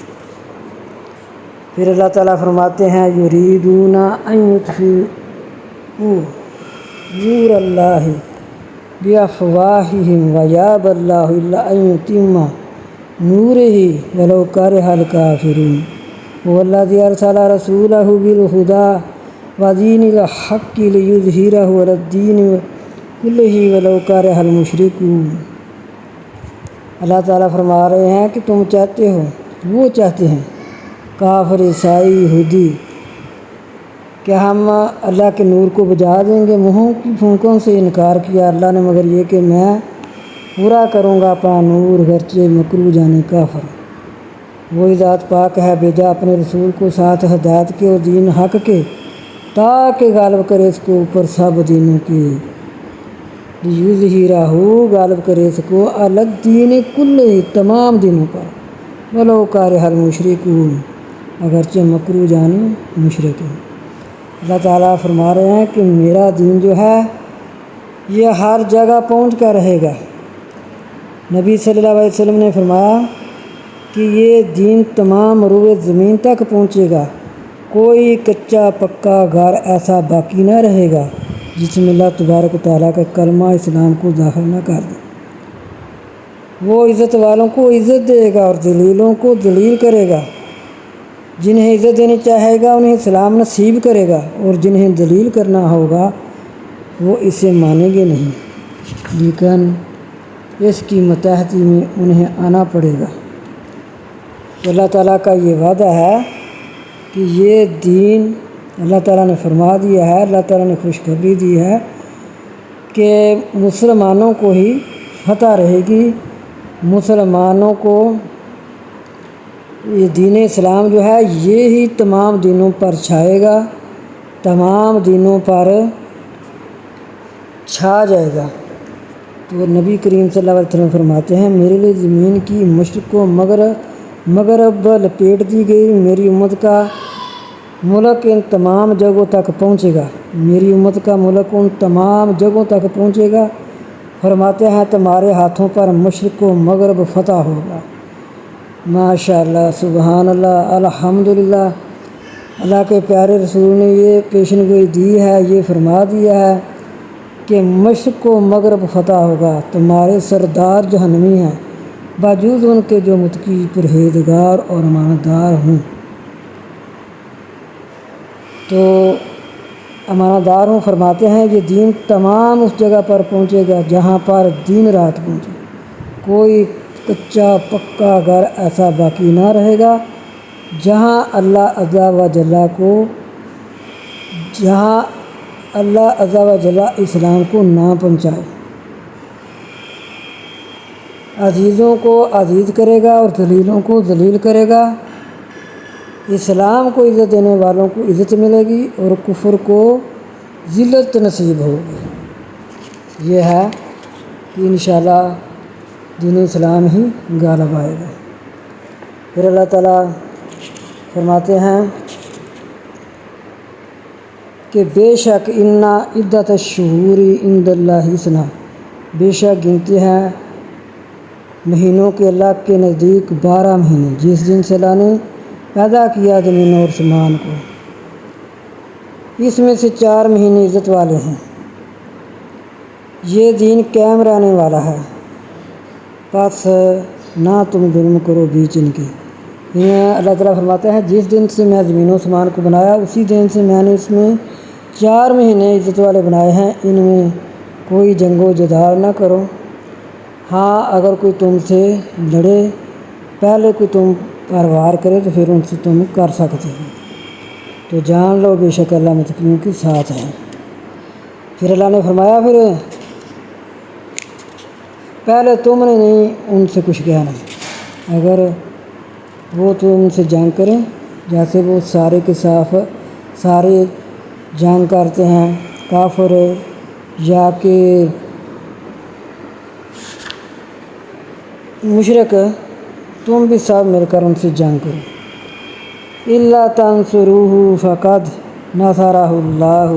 A: پھر اللہ تعالیٰ فرماتے ہیں یریدون ان یطفئوا نور اللہ بافواہہم ویابی اللہ الا ان یتم نورہ ولو کرہ الکافرون والذی ارسل رسولہ بالہدی ودین الحق لیظہرہ علی الدین کلہ ولو کرہ المشرکون۔ اللہ تعالیٰ فرما رہے ہیں کہ تم چاہتے ہو، وہ چاہتے ہیں کافر عیسائی یہودی کہ ہم اللہ کے نور کو بجھا دیں گے، منہوں کی پھونکوں سے انکار کیا اللہ نے، مگر یہ کہ میں پورا کروں گا اپنا نور گرچہ مکرو جانے کافر۔ وہی ذات پاک ہے، بھیجا اپنے رسول کو ساتھ ہدایت کے اور دین حق کے، تاکہ غالب کرے اس کو اوپر سب دینوں کی، لیظہرہ، غالب کرے اس کو علی الدین کلہ، تمام دینوں پر، ولو کرہ المشرکون، اگرچہ مکرو جانے مشرک ہیں۔ اللہ تعالیٰ فرما رہے ہیں کہ میرا دین جو ہے یہ ہر جگہ پہنچ کر رہے گا۔ نبی صلی اللہ علیہ وسلم نے فرمایا کہ یہ دین تمام روئے زمین تک پہنچے گا، کوئی کچا پکا گھر ایسا باقی نہ رہے گا جس میں اللہ تبارک و تعالیٰ کا کلمہ اسلام کو داخل نہ کر دے۔ وہ عزت والوں کو عزت دے گا اور ذلیلوں کو ذلیل کرے گا، جنہیں عزت دینی چاہے گا انہیں اسلام نصیب کرے گا، اور جنہیں ذلیل کرنا ہوگا وہ اسے مانیں گے نہیں، لیکن اس کی متحدی میں انہیں آنا پڑے گا۔ تو اللہ تعالیٰ کا یہ وعدہ ہے کہ یہ دین اللہ تعالیٰ نے فرما دیا ہے، اللہ تعالیٰ نے خوشخبری دی ہے کہ مسلمانوں کو ہی فتح رہے گی، مسلمانوں کو یہ دین اسلام جو ہے یہ ہی تمام دینوں پر چھائے گا، تمام دینوں پر چھا جائے گا۔ تو نبی کریم صلی اللہ علیہ وسلم فرماتے ہیں میرے لیے زمین کی مشرق و مغرب لپیٹ دی گئی، میری امت کا ملک ان تمام جگہوں تک پہنچے گا، میری امت کا ملک ان تمام جگہوں تک پہنچے گا۔ فرماتے ہیں تمہارے ہاتھوں پر مشرق و مغرب فتح ہوگا۔ ماشاء اللہ، سبحان اللہ، الحمدللہ۔ اللہ کے پیارے رسول نے یہ پیشن گوئی دی ہے، یہ فرما دیا ہے کہ مشرق و مغرب فتح ہوگا، تمہارے سردار جہنمی ہیں باوجود ان کے جو متقی پرہیزگار اور امانتدار ہوں۔ تو امانتدار ہوں، فرماتے ہیں یہ دین تمام اس جگہ پر پہنچے گا جہاں پر دین رات پہنچے، کوئی کچا پکا گھر ایسا باقی نہ رہے گا جہاں اللہ عز و جل اسلام کو نہ پہنچائے۔ عزیزوں کو عزیز کرے گا اور ذلیلوں کو ذلیل کرے گا۔ اسلام کو عزت دینے والوں کو عزت ملے گی اور کفر کو ذلت نصیب ہوگی۔ یہ ہے کہ انشاءاللہ دین اسلام ہی غالب آئے گا۔ پھر اللہ تعالیٰ فرماتے ہیں کہ بے شک انا عدت الشہور عند اللہ اثنا، بے شک گنتی ہیں مہینوں کے اللہ کے نزدیک 12 مہینے، جس دن سے اللہ نے پیدا کیا زمین اور آسمان کو، اس میں سے 4 مہینے عزت والے ہیں، یہ دین قائم رہنے والا ہے، پس نہ تم ظلم کرو بیچ ان کے۔ اللہ تعالیٰ فرماتے ہیں جس دن سے میں زمین و آسمان کو بنایا اسی دن سے میں نے اس میں 4 مہینے عزت والے بنائے ہیں، ان میں کوئی جنگ و جدال نہ کرو۔ ہاں اگر کوئی تم سے لڑے، پہلے کوئی تم پر وار کرے تو پھر ان سے تم کر سکتے ہو، تو جان لو بے شک اللہ متقیوں کے ساتھ ہے۔ پھر اللہ نے فرمایا پھر پہلے تم نے نہیں ان سے کچھ کہنا، اگر وہ تو ان سے جنگ کریں جیسے وہ سارے کے سارے جنگ کرتے ہیں، کافر یا کہ مشرک، تم بھی سب مل کر ان سے جنگ کرو۔ الا تنصروہ فقد نصرہ اللہ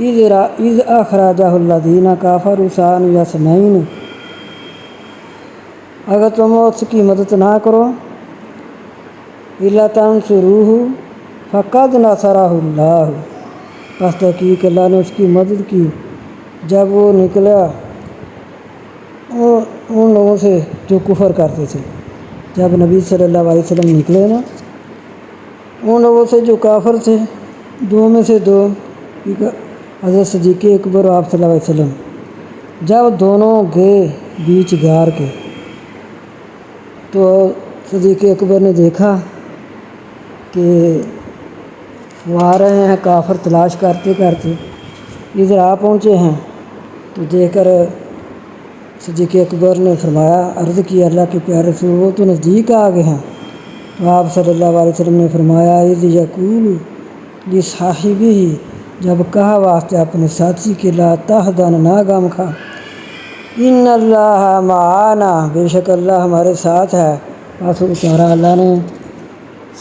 A: اذ اخرجہ الذین کفروا ثانی اثنین، اگر تم اس کی مدد نہ کرو، الا تنصروہ فقد نصرہ اللہ، پس تحقیق اللہ نے اس کی مدد کی جب وہ نکلا ان لوگوں سے جو کفر کرتے تھے۔ جب نبی صلی اللہ علیہ وسلم نکلے نا ان لوگوں سے جو کافر تھے، 2 میں سے 2، حضرت صدیق اکبر اور آپ صلی اللہ علیہ وسلم، جب دونوں گئے بیچ غار کے تو صدیق اکبر نے دیکھا کہ وہ آ رہے ہیں کافر تلاش کرتے کرتے، ادھر آ پہنچے ہیں، تو دیکھ کر صدیق اکبر نے فرمایا، عرض کی اللہ کے پیارے رسول وہ تو نزدیک آ گئے ہیں، تو آپ صلی اللہ علیہ وسلم نے فرمایا اذ یقول لصاحبہ، جب کہا واسطے اپنے ساتھی کے لا تحزن، نہ غم کھا، ان اللہ معنا، بے شک اللہ ہمارے ساتھ ہے، پس اتارا اللہ نے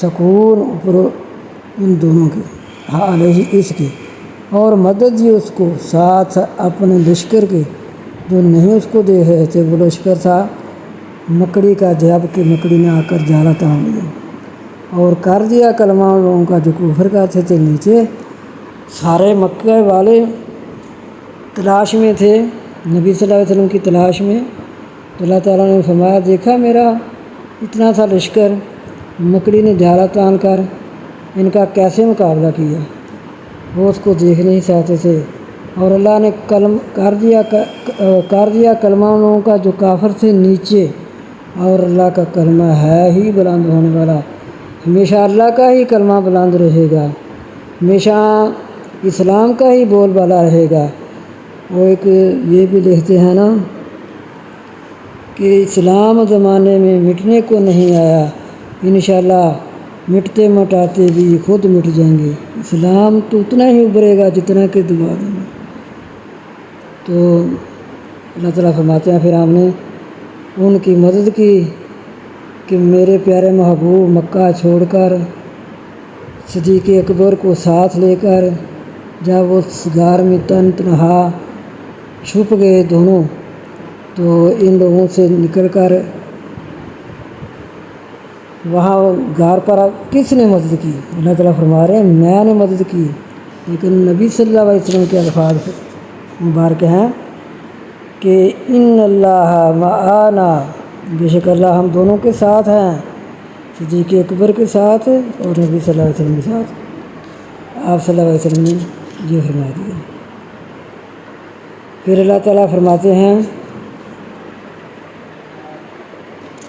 A: سکون اوپر ان دونوں کی، علیہ اس کی، اور مدد دی اس کو ساتھ اپنے لشکر کے، جو نہیں اس کو دیکھ رہے تھے، وہ لشکر تھا مکڑی کا، جب کہ مکڑی نے آ کر جالا تان لیا اور کر دیا کلمہ ان لوگوں کا جو کفر کرتے تھے نیچے۔ سارے مکہ والے تلاش میں تھے، نبی صلی اللہ علیہ وسلم کی تلاش میں، تو اللہ تعالیٰ نے فرمایا دیکھا میرا اتنا سا لشکر، مکڑی نے جالا تان کر ان کا کیسے مقابلہ کیا، وہ اس کو دیکھ نہیں چاہتے تھے، اور اللہ نے کر دیا کلمہ ان لوگوں کا جو کافر تھے نیچے، اور اللہ کا کلمہ ہے ہی بلند ہونے والا، ہمیشہ اللہ کا ہی کلمہ بلند رہے گا، ہمیشہ اسلام کا ہی بول بالا رہے گا۔ وہ ایک یہ بھی لکھتے ہیں نا کہ اسلام زمانے میں مٹنے کو نہیں آیا، انشاءاللہ مٹتے مٹاتے بھی خود مٹ جائیں گے، اسلام تو اتنا ہی ابھرے گا جتنا کہ دعا دیں گے۔ تو اللہ تعالیٰ فرماتے ہیں پھر ہم نے ان کی مدد کی کہ میرے پیارے محبوب مکہ چھوڑ کر صدیق اکبر کو ساتھ لے کر جب وہ غار میں تنہا چھپ گئے دونوں، تو ان لوگوں سے نکل کر وہاں غار پر کس نے مدد کی؟ اللہ تعالیٰ فرما رہے ہیں میں نے مدد کی، لیکن نبی صلی اللہ علیہ وسلم کے الفاظ مبارک ہیں کہ ان اللہ معنا، بے شک اللہ ہم دونوں کے ساتھ ہیں، صدیق اکبر کے ساتھ اور نبی صلی اللہ علیہ وسلم کے ساتھ۔ آپ صلی اللہ علیہ وسلم نے یہ فرما دیا۔ پھر اللہ تعالیٰ فرماتے ہیں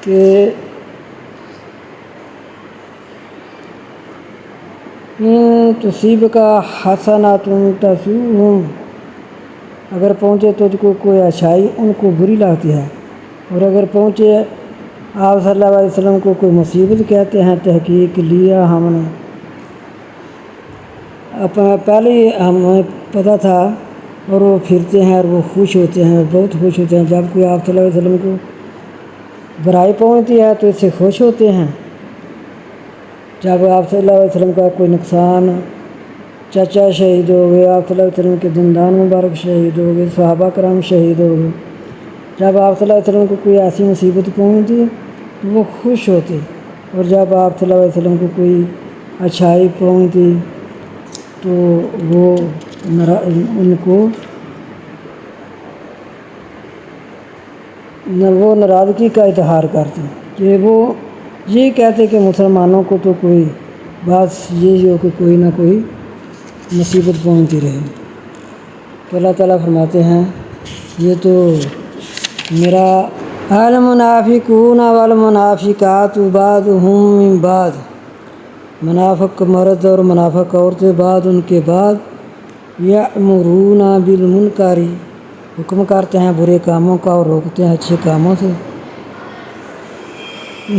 A: کہ ان تصیبک حسنۃ تسؤہم، اگر پہنچے تجھ کو کوئی اچھائی ان کو بری لگتی ہے، اور اگر پہنچے آپ صلی اللہ علیہ وسلم کو کوئی مصیبت کہتے ہیں تحقیق لیا ہم نے پہلے ہی ہمیں پتہ تھا، اور وہ پھرتے ہیں اور وہ خوش ہوتے ہیں، بہت خوش ہوتے ہیں جب کوئی آپ صلی اللہ علیہ وسلم کو برائی پہنچتی ہے تو اس سے خوش ہوتے ہیں۔ جب آپ صلی اللہ علیہ وسلم کا کوئی نقصان، چچا شہید ہو گئے، آپ صلی اللہ علیہ وسلم کے دندان مبارک شہید ہو گئے، صحابہ کرام شہید ہو گئے، جب آپ صلی اللہ علیہ وسلم کو کوئی ایسی مصیبت پہنچتی تو وہ خوش ہوتے، اور جب آپ صلی اللہ علیہ وسلم کو کوئی اچھائی پہنچتی تو وہ ان کو وہ ناراضگی کا اظہار کرتے کہ وہ یہ کہتے کہ مسلمانوں کو تو کوئی بس یہ ہو کہ کوئی نہ کوئی مصیبت پہنچتی رہے۔ تو اللہ تعالیٰ فرماتے ہیں یہ تو میرا المنافقون والمنافقات بعضهم من بعض، منافق مرد اور منافق عورتیں بعض ان کے بعد یأمرون بالمنکر، حکم کرتے ہیں برے کاموں کا اور روکتے ہیں اچھے کاموں سے،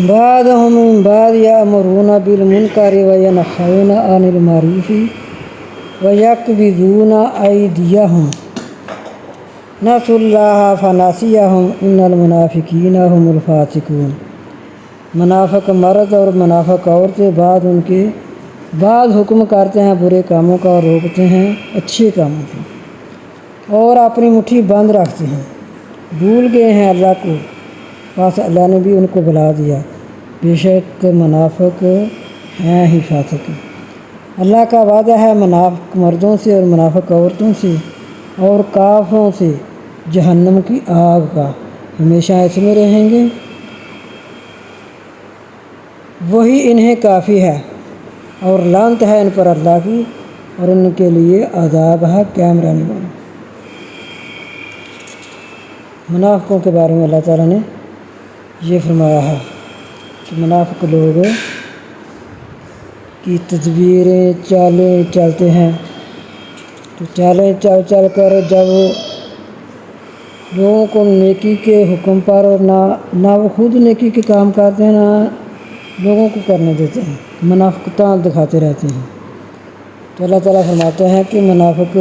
A: بعضهم من بعض یأمرون بالمنکر وینہون عن المعروف ویقبضون ایدیہم نسوا اللہ فنسیہم ان المنافقین هم الفاسقون۔ منافق مرد اور منافق عورتیں بعض ان کے بعض حکم کرتے ہیں برے کاموں کا اور روکتے ہیں اچھے کاموں سے، اور اپنی مٹھی بند رکھتے ہیں، بھول گئے ہیں اللہ کو، بس اللہ نے بھی ان کو بلا دیا، بے شک منافق ہیں ہی فاسق۔ اللہ کا وعدہ ہے منافق مردوں سے اور منافق عورتوں سے اور کافروں سے جہنم کی آگ کا، ہمیشہ اس میں رہیں گے، وہی انہیں کافی ہے، اور لعنت ہے ان پر اللہ کی، اور ان کے لیے عذاب ہے قائم رہنے والا۔ منافقوں کے بارے میں اللہ تعالیٰ نے یہ فرمایا ہے کہ منافق لوگ کی تدبیریں چالیں چلتے ہیں، تو چالیں چل چل کر جب لوگوں کو نیکی کے حکم پر نہ وہ خود نیکی کے کام کرتے ہیں نہ لوگوں کو کرنے دیتے ہیں، منافقتاں دکھاتے رہتے ہیں۔ تو اللہ تعالیٰ فرماتے ہیں کہ منافق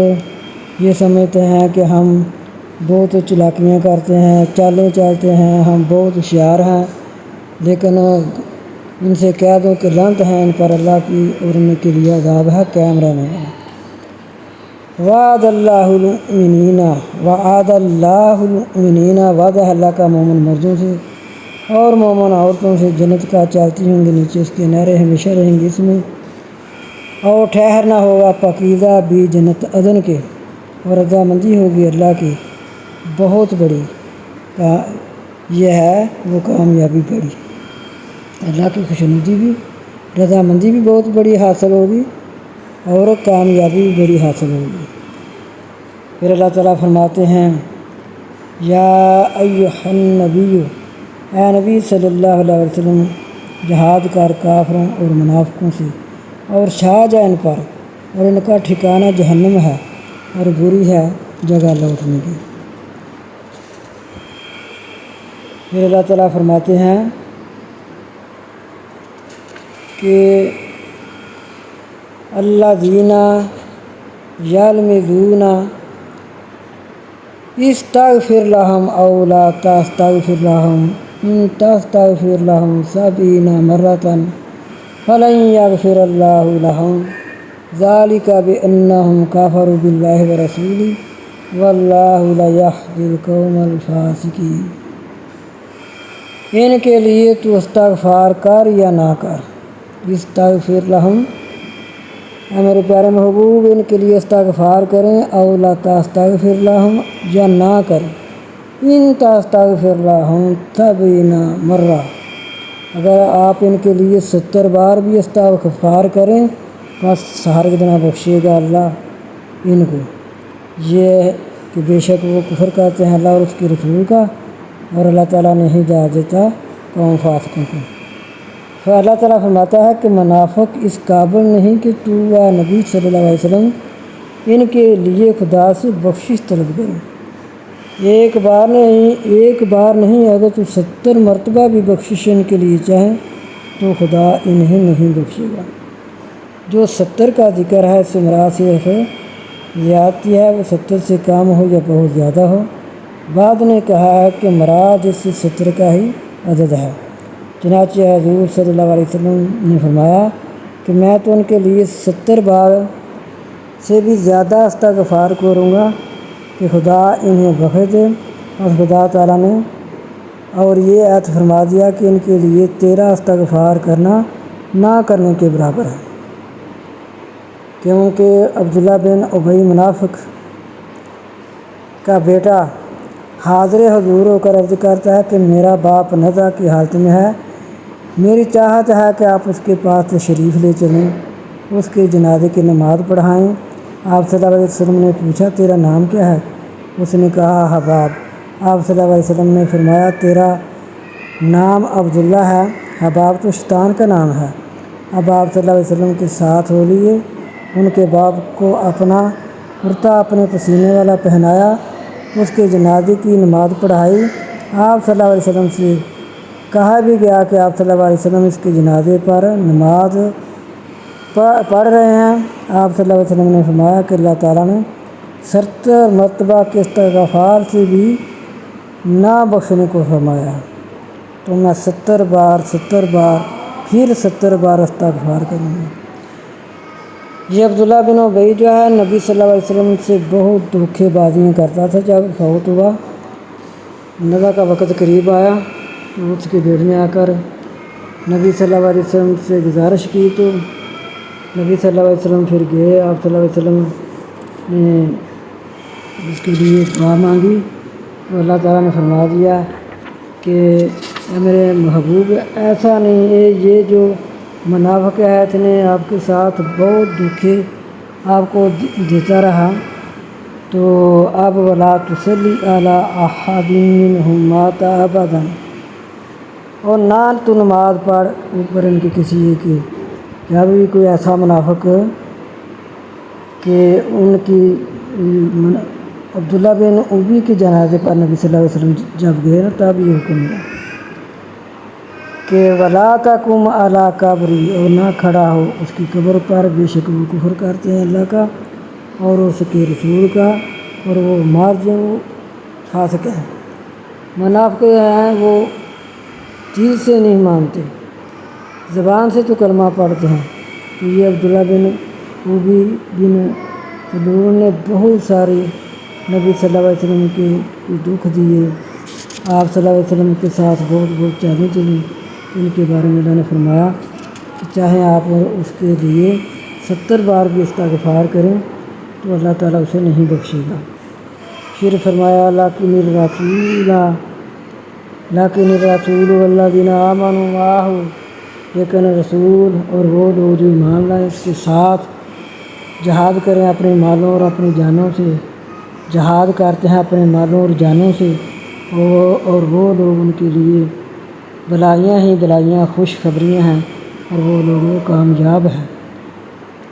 A: یہ سمجھتے ہیں کہ ہم بہت چلاکیاں کرتے ہیں، چالیں چلتے ہیں، ہم بہت ہوشیار ہیں، لیکن ان سے کہہ دو کہ لعنت ہے ان پر اللہ کی، اور ان کے لیے عذاب ہے قائم رہنے والا۔ وعد اللہ المؤمنین، وعد اللہ المؤمنین، وعدہ اللہ کا مومن مردوں سے اور مومن عورتوں سے جنت کا، چلتی ہوں گے نیچے اس کے نہریں، ہمیشہ رہیں گے اس میں، اور ٹھہرنا ہوگا پاکیزہ بھی جنت عدن کے، اور رضامندی ہوگی اللہ کی بہت بڑی، یہ ہے وہ کامیابی بڑی، اللہ کی خوشنودی بھی، رضامندی بھی بہت بڑی حاصل ہوگی، اور کامیابی بھی بڑی حاصل ہوگی۔ پھر اللہ تعالیٰ فرماتے ہیں یا ایھا النبی، اے نبی صلی اللہ علیہ وسلم جہاد کر کافروں اور منافقوں سے، اور چھا جا ان پر، اور ان کا ٹھکانہ جہنم ہے اور بری ہے جگہ لوٹنے کی۔ پھر اللہ تعالیٰ فرماتے ہیں کہ الذین یلمزون استغفر لهم او لا تستغفر لهم ان تستغفر لهم 70 مرة فلن يغفر الله لهم ذلك بأنهم كفروا بالله ورسوله واللہ لا يهدي القوم الفاسقین۔ ان کے لیے تو استغفار کر یا نہ کر، استغفر لہم، اے میرے پیارے محبوب ان کے لیے استغفار کریں، او لا تستغفر لہم یا نہ کریں، ان تستغفر لہم 70 مرہ، اگر آپ ان کے لیے 70 بار بھی استغفار کریں بس ہرگز نہ بخشے گا اللہ ان کو۔ یہ ہے کہ بے شک وہ کفر کرتے ہیں اللہ اور اس کے رسول کا، اور اللہ تعالیٰ نے ہدایت دیتا قوم فاسقوں کو۔ پھر اللہ تعالیٰ فرماتا ہے کہ منافق اس قابل نہیں کہ تو اے نبی صلی اللہ علیہ وسلم ان کے لیے خدا سے بخشش طلب کرے، ایک بار نہیں اگر تو 70 مرتبہ بھی بخشش ان کے لیے چاہیں تو خدا انہیں نہیں بخشے گا۔ جو 70 کا ذکر ہے اس سے مراد صرف زیادتی ہے، وہ 70 سے کم ہو یا بہت زیادہ ہو۔ بعد نے کہا ہے کہ مراد اس سے 70 کا ہی عدد ہے، چنانچہ حضور صلی اللہ علیہ وسلم نے فرمایا کہ میں تو ان کے لیے 70 بار سے بھی زیادہ استغفار کروں گا کہ خدا انہیں بخش دے، اور خدا تعالیٰ نے اور یہ عہد فرما دیا کہ ان کے لیے 13 استغفار کرنا نہ کرنے کے برابر ہے، کیونکہ عبداللہ بن ابی منافق کا بیٹا حاضر حضور ہو کر عرض کرتا ہے کہ میرا باپ نزع کی حالت میں ہے، میری چاہت ہے کہ آپ اس کے پاس تشریف لے چلیں، اس کے جنازے کی نماز پڑھائیں۔ آپ صلی اللہ علیہ وسلم نے پوچھا تیرا نام کیا ہے؟ اس نے کہا حباب۔ آپ صلی اللہ علیہ وسلم نے فرمایا تیرا نام عبداللہ ہے، حباب تو شیطان کا نام ہے۔ اب آپ صلی اللہ علیہ وسلم کے ساتھ ہو لیے، ان کے باپ کو اپنا کرتا اپنے پسینے والا پہنایا، اس کے جنازے کی نماز پڑھائی۔ آپ صلی اللہ علیہ وسلم سے کہا بھی گیا کہ آپ صلی اللہ علیہ وسلم اس کے جنازے پر نماز پڑھ رہے ہیں۔ آپ صلی اللہ علیہ وسلم نے فرمایا کہ اللہ تعالیٰ نے 70 مرتبہ کے استغفار سے بھی نہ بخشنے کو فرمایا، تو میں 70 بار پھر 70 بار استغفار کروں گا۔ یہ عبداللہ بن ابی جو ہے نبی صلی اللہ علیہ وسلم سے بہت دھوکے بازیاں کرتا تھا۔ جب فوت ہوا، نزع کا وقت قریب آیا تو اس کے بیٹے نے آ کر نبی صلی اللہ علیہ وسلم سے گزارش کی، تو نبی صلی اللہ علیہ وسلم پھر گئے، آپ صلی اللہ علیہ وسلم نے اس کے لیے دعا مانگی، تو اللہ تعالیٰ نے فرما دیا کہ اے میرے محبوب ایسا نہیں ہے، یہ جو منافق ہے نے آپ کے ساتھ بہت دکھے آپ کو دیتا رہا، تو اب ولا تصلی علی احد منہم مات ابدا، اور نہ تو نماز پڑھ اوپر ان کے کسی ایک کی۔ جب بھی کوئی ایسا منافق کہ ان کی عبداللہ بن ابی کے جنازے پر نبی صلی اللہ علیہ وسلم جب گئے نا تب یہ حکم ملا کہ ولا تقم علی قبری، اور نہ کھڑا ہو اس کی قبر پر، بے شک وہ کفر کرتے ہیں اللہ کا اور اس کے رسول کا، اور وہ مارجن وہ فاسق ہیں۔ منافق ہیں وہ دل سے نہیں مانتے، زبان سے تو کلمہ پڑھتے ہیں۔ تو یہ عبداللہ بن ابی بن سلول نے بہت سارے نبی صلی اللہ علیہ وسلم کے دکھ دیے، آپ صلی اللہ علیہ وسلم کے ساتھ بہت چالیں چلیں۔ ان کے بارے میں اللہ نے فرمایا کہ چاہے آپ اس کے لیے 70 بار بھی استغفار کریں تو اللہ تعالیٰ اسے نہیں بخشے گا۔ پھر فرمایا لیکن الرسول والذین آمنوا معہ، لیکن رسول اور وہ لوگ جو ایمان لائیں اس کے ساتھ جہاد کریں اپنے مالوں اور اپنی جانوں سے، جہاد کرتے ہیں اپنے مالوں اور جانوں سے، اور وہ لوگ ان کے لیے بلائیاں ہی بلائیاں خوشخبریاں ہیں، اور وہ لوگ کامیاب ہیں۔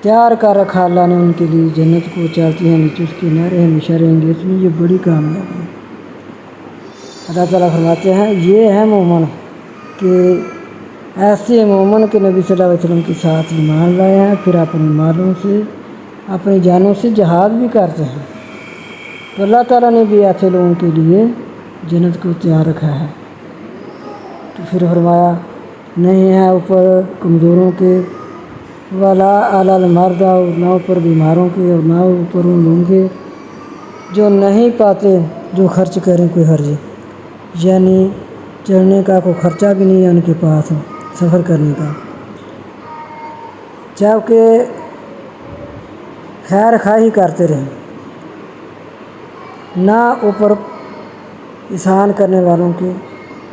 A: تیار کر رکھا اللہ نے ان کے لیے جنت کو، چلتی ہیں نیچے اس کی نہریں، ہمیشہ رہیں گے اس میں، یہ بڑی کامیابی ہے۔ اللہ تعالیٰ فرماتے ہیں یہ ہے مومن، کہ ایسے مومن کے نبی صلی اللہ علیہ وسلم کے ساتھ ایمان لائے ہیں، پھر اپنے مالوں سے اپنی جانوں سے جہاد بھی کرتے ہیں، تو اللہ تعالیٰ نے بھی ایسے لوگوں کے لیے جنت کو تیار رکھا ہے۔ تو پھر فرمایا نہیں ہے اوپر کمزوروں کے، ولا علی المرضى، اور نہ اوپر بیماروں کے، اور نہ اوپر ان لوگوں کے جو نہیں پاتے جو خرچ کریں کوئی حرج، یعنی چڑھنے کا کوئی خرچہ بھی نہیں ہے ان کے پاس سفر کرنے کا، جبکہ خیر خواہی کرتے رہیں، نہ اوپر احسان کرنے والوں کے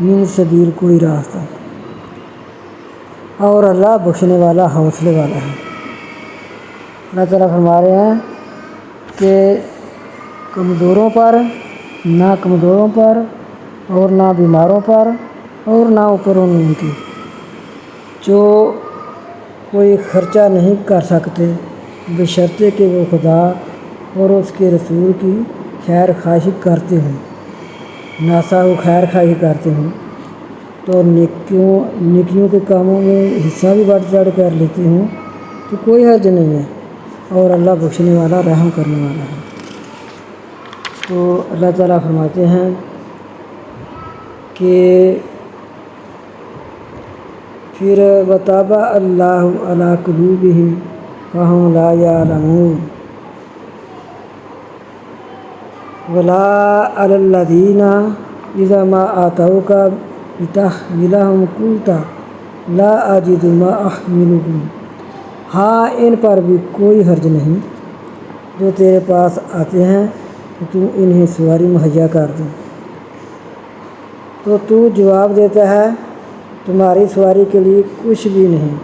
A: من سبیل کوئی راستہ، اور اللہ بخشنے والا حوصلے والا ہے۔ اللہ تعالیٰ فرما رہے ہیں کہ کمزوروں پر، نہ کمزوروں پر، اور نہ بیماروں پر، اور نہ اوپر ان کی جو کوئی خرچہ نہیں کر سکتے، بشرطے کہ وہ خدا اور اس کے رسول کی خیر خواہی کرتے ہوں، ناسا وہ خیر خواہی کرتے ہوں، تو نیکیوں کے کاموں میں حصہ بھی بڑھ چڑھ کر لیتے ہوں تو کوئی حرج نہیں ہے، اور اللہ بخشنے والا رحم کرنے والا ہے۔ تو اللہ تعالیٰ فرماتے ہیں کہ پھر وَطَبَعَ اللَّهُ عَلَىٰ قُلُوبِهِمْ فَهُمْ لَا يَعْلَمُونَ وَلَا عَلَى الَّذِينَ إِذَا مَا آتَوْكَ لِتَحْمِلَهُمْ قُلْتَ لَا أَجِدُ مَا أَحْمِلُكُمْ، ہاں ان پر بھی کوئی حرج نہیں جو تیرے پاس آتے ہیں کہ تو انہیں سواری مہیا کر دیں، تو تو جواب دیتا ہے تمہاری سواری کے لیے کچھ بھی نہیں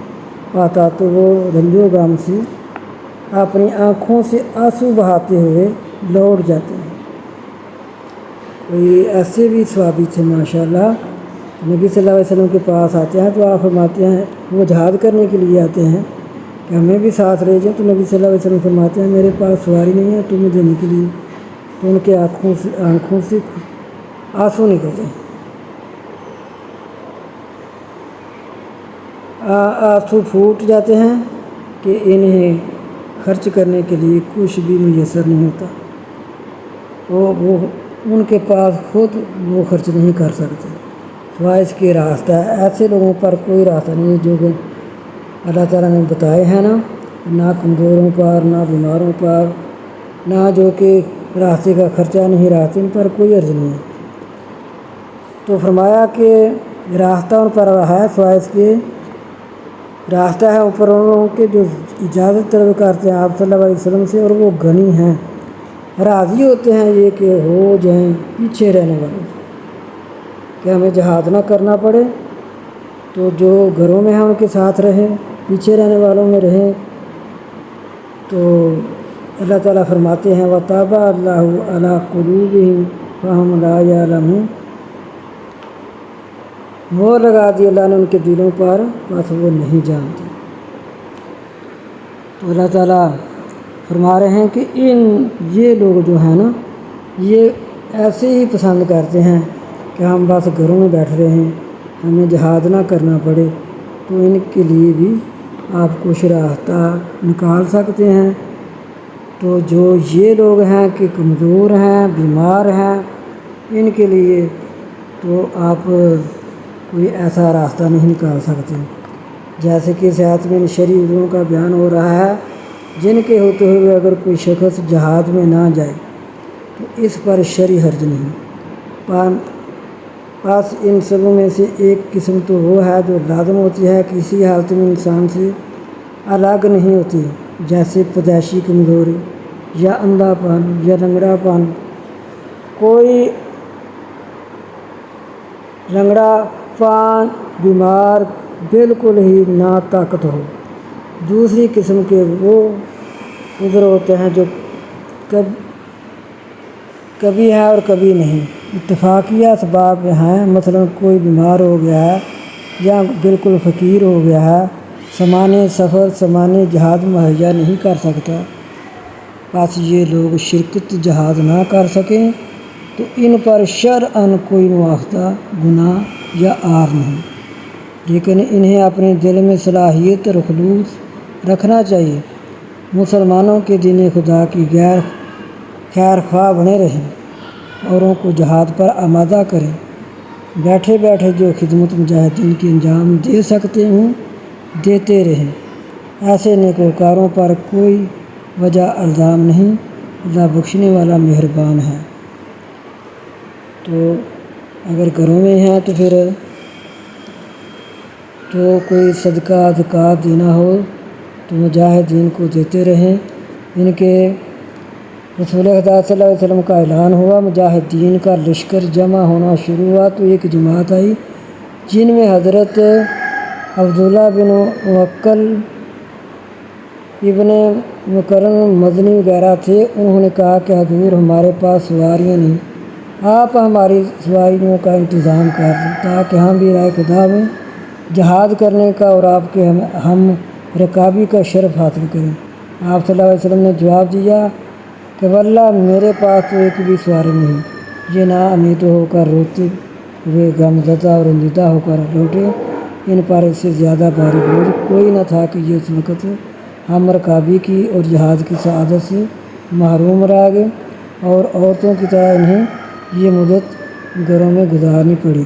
A: پاتا، تو وہ رنج و غم سے اپنی آنکھوں سے آنسو بہاتے ہوئے لوٹ جاتے ہیں۔ کوئی ایسے بھی صحابی تھے ماشاءاللہ، نبی صلی اللہ علیہ وسلم کے پاس آتے ہیں تو آپ فرماتے ہیں، وہ جہاد کرنے کے لیے آتے ہیں کہ ہمیں بھی ساتھ لے جائیں، تو نبی صلی اللہ علیہ وسلم فرماتے ہیں میرے پاس سواری نہیں ہے تمہیں دینے کے لیے، تو ان کے آنکھوں سے آنسو نکلتے ہیں، آنسو پھوٹ جاتے ہیں کہ انہیں خرچ کرنے کے لیے کچھ بھی میسر نہیں ہوتا، وہ ان کے پاس خود وہ خرچ نہیں کر سکتے، سوائے اس کے راستہ ہے۔ ایسے لوگوں پر کوئی راستہ نہیں ہے جو کہ اللہ تعالیٰ نے بتائے ہیں نا، نہ کمزوروں پر، نہ بیماروں پر، نہ جو کہ راستے کا خرچہ نہیں، راستے پر کوئی عرض نہیں ہے۔ تو فرمایا کہ راستہ ان پر ہے، سوائے اس کے راستہ ہے اوپر ان لوگوں کے جو اجازت طلب کرتے ہیں آپ صلی اللہ علیہ وسلم سے، اور وہ غنی ہیں، راضی ہوتے ہیں یہ کہ ہو جائیں پیچھے رہنے والے، کہ ہمیں جہاد نہ کرنا پڑے، تو جو گھروں میں ہیں ان کے ساتھ رہیں، پیچھے رہنے والوں میں رہیں۔ تو اللہ تعالیٰ فرماتے ہیں وَطَبَعَ اللَّهُ عَلَىٰ قُلُوبِهِمْ فَهُمْ لَا يَعْلَمُونَ، مہر لگا دی اللہ نے ان کے دلوں پر، بس وہ نہیں جانتے۔ تو اللہ تعالیٰ فرما رہے ہیں کہ یہ لوگ جو ہیں نا، یہ ایسے ہی پسند کرتے ہیں کہ ہم بس گھروں میں بیٹھ رہے ہیں، ہمیں جہاد نہ کرنا پڑے، تو ان کے لیے بھی آپ کچھ راستہ نکال سکتے ہیں۔ تو جو یہ لوگ ہیں کہ کمزور ہیں، بیمار ہیں، ان کے لیے تو آپ کوئی ایسا راستہ نہیں نکال سکتے، جیسے کہ صحت میں شرعی عذروں کا بیان ہو رہا ہے، جن کے ہوتے ہوئے اگر کوئی شخص جہاد میں نہ جائے تو اس پر شرعی حرج نہیں۔ بس ان سبوں میں سے ایک قسم تو وہ ہے جو لازم ہوتی ہے، کسی حالت میں انسان سے الگ نہیں ہوتی، جیسے پیدائشی کمزوری یا اندھا پن یا لنگڑا پن۔ کوئی لنگڑا پن بیمار بالکل ہی نا طاقت ہو، دوسری قسم کے وہ عذر ہوتے ہیں جو کبھی ہے اور کبھی نہیں، اتفاقیہ اسباب ہیں، مثلا کوئی بیمار ہو گیا ہے یا بالکل فقیر ہو گیا ہے، سامان سفر سامان جہاد مہیا نہیں کر سکتا، بس یہ لوگ شرکت جہاد نہ کر سکیں تو ان پر شرعاً کوئی مواخذہ گناہ یا عار نہیں، لیکن انہیں اپنے دل میں صلاحیت اور خلوص رکھنا چاہیے۔ مسلمانوں کے دین خدا کی غیر خیر خواہ بنے رہیں، اوروں کو جہاد پر آمادہ کریں، بیٹھے بیٹھے جو خدمت مجاہدین کی انجام دے سکتے ہوں دیتے رہیں۔ ایسے نیکوکاروں پر کوئی وجہ الزام نہیں، اللہ بخشنے والا مہربان ہے۔ تو اگر گھروں میں ہیں تو پھر کوئی صدقہ زکوٰۃ دینا ہو تو مجاہدین کو دیتے رہیں۔ ان کے رسول خدا صلی اللہ علیہ وسلم کا اعلان ہوا، مجاہدین کا لشکر جمع ہونا شروع ہوا تو ایک جماعت آئی جن میں حضرت عبداللہ بن موکل، ابن مکرم مدنی وغیرہ تھے۔ انہوں نے کہا کہ حضور ہمارے پاس سواریاں نہیں، آپ ہماری سواریوں کا انتظام کر دیں تاکہ ہم بھی راہ خدا میں جہاد کرنے کا اور آپ کے ہم رکابی کا شرف حاصل کریں۔ آپ صلی اللہ علیہ وسلم نے جواب دیا کہ واللہ میرے پاس تو ایک بھی سواری نہیں۔ یہ نا امید ہو کر روتے ہوئے غم زدہ اور رنجیدہ ہو کر لوٹے۔ ان پر اس سے زیادہ بھاری بوجھ کوئی نہ تھا کہ یہ اس وقت ہم رکابی کی اور جہاد کی سعادت سے محروم رہ گئے، اور عورتوں کی طرح انہیں یہ مدت گھروں میں گزارنی پڑی۔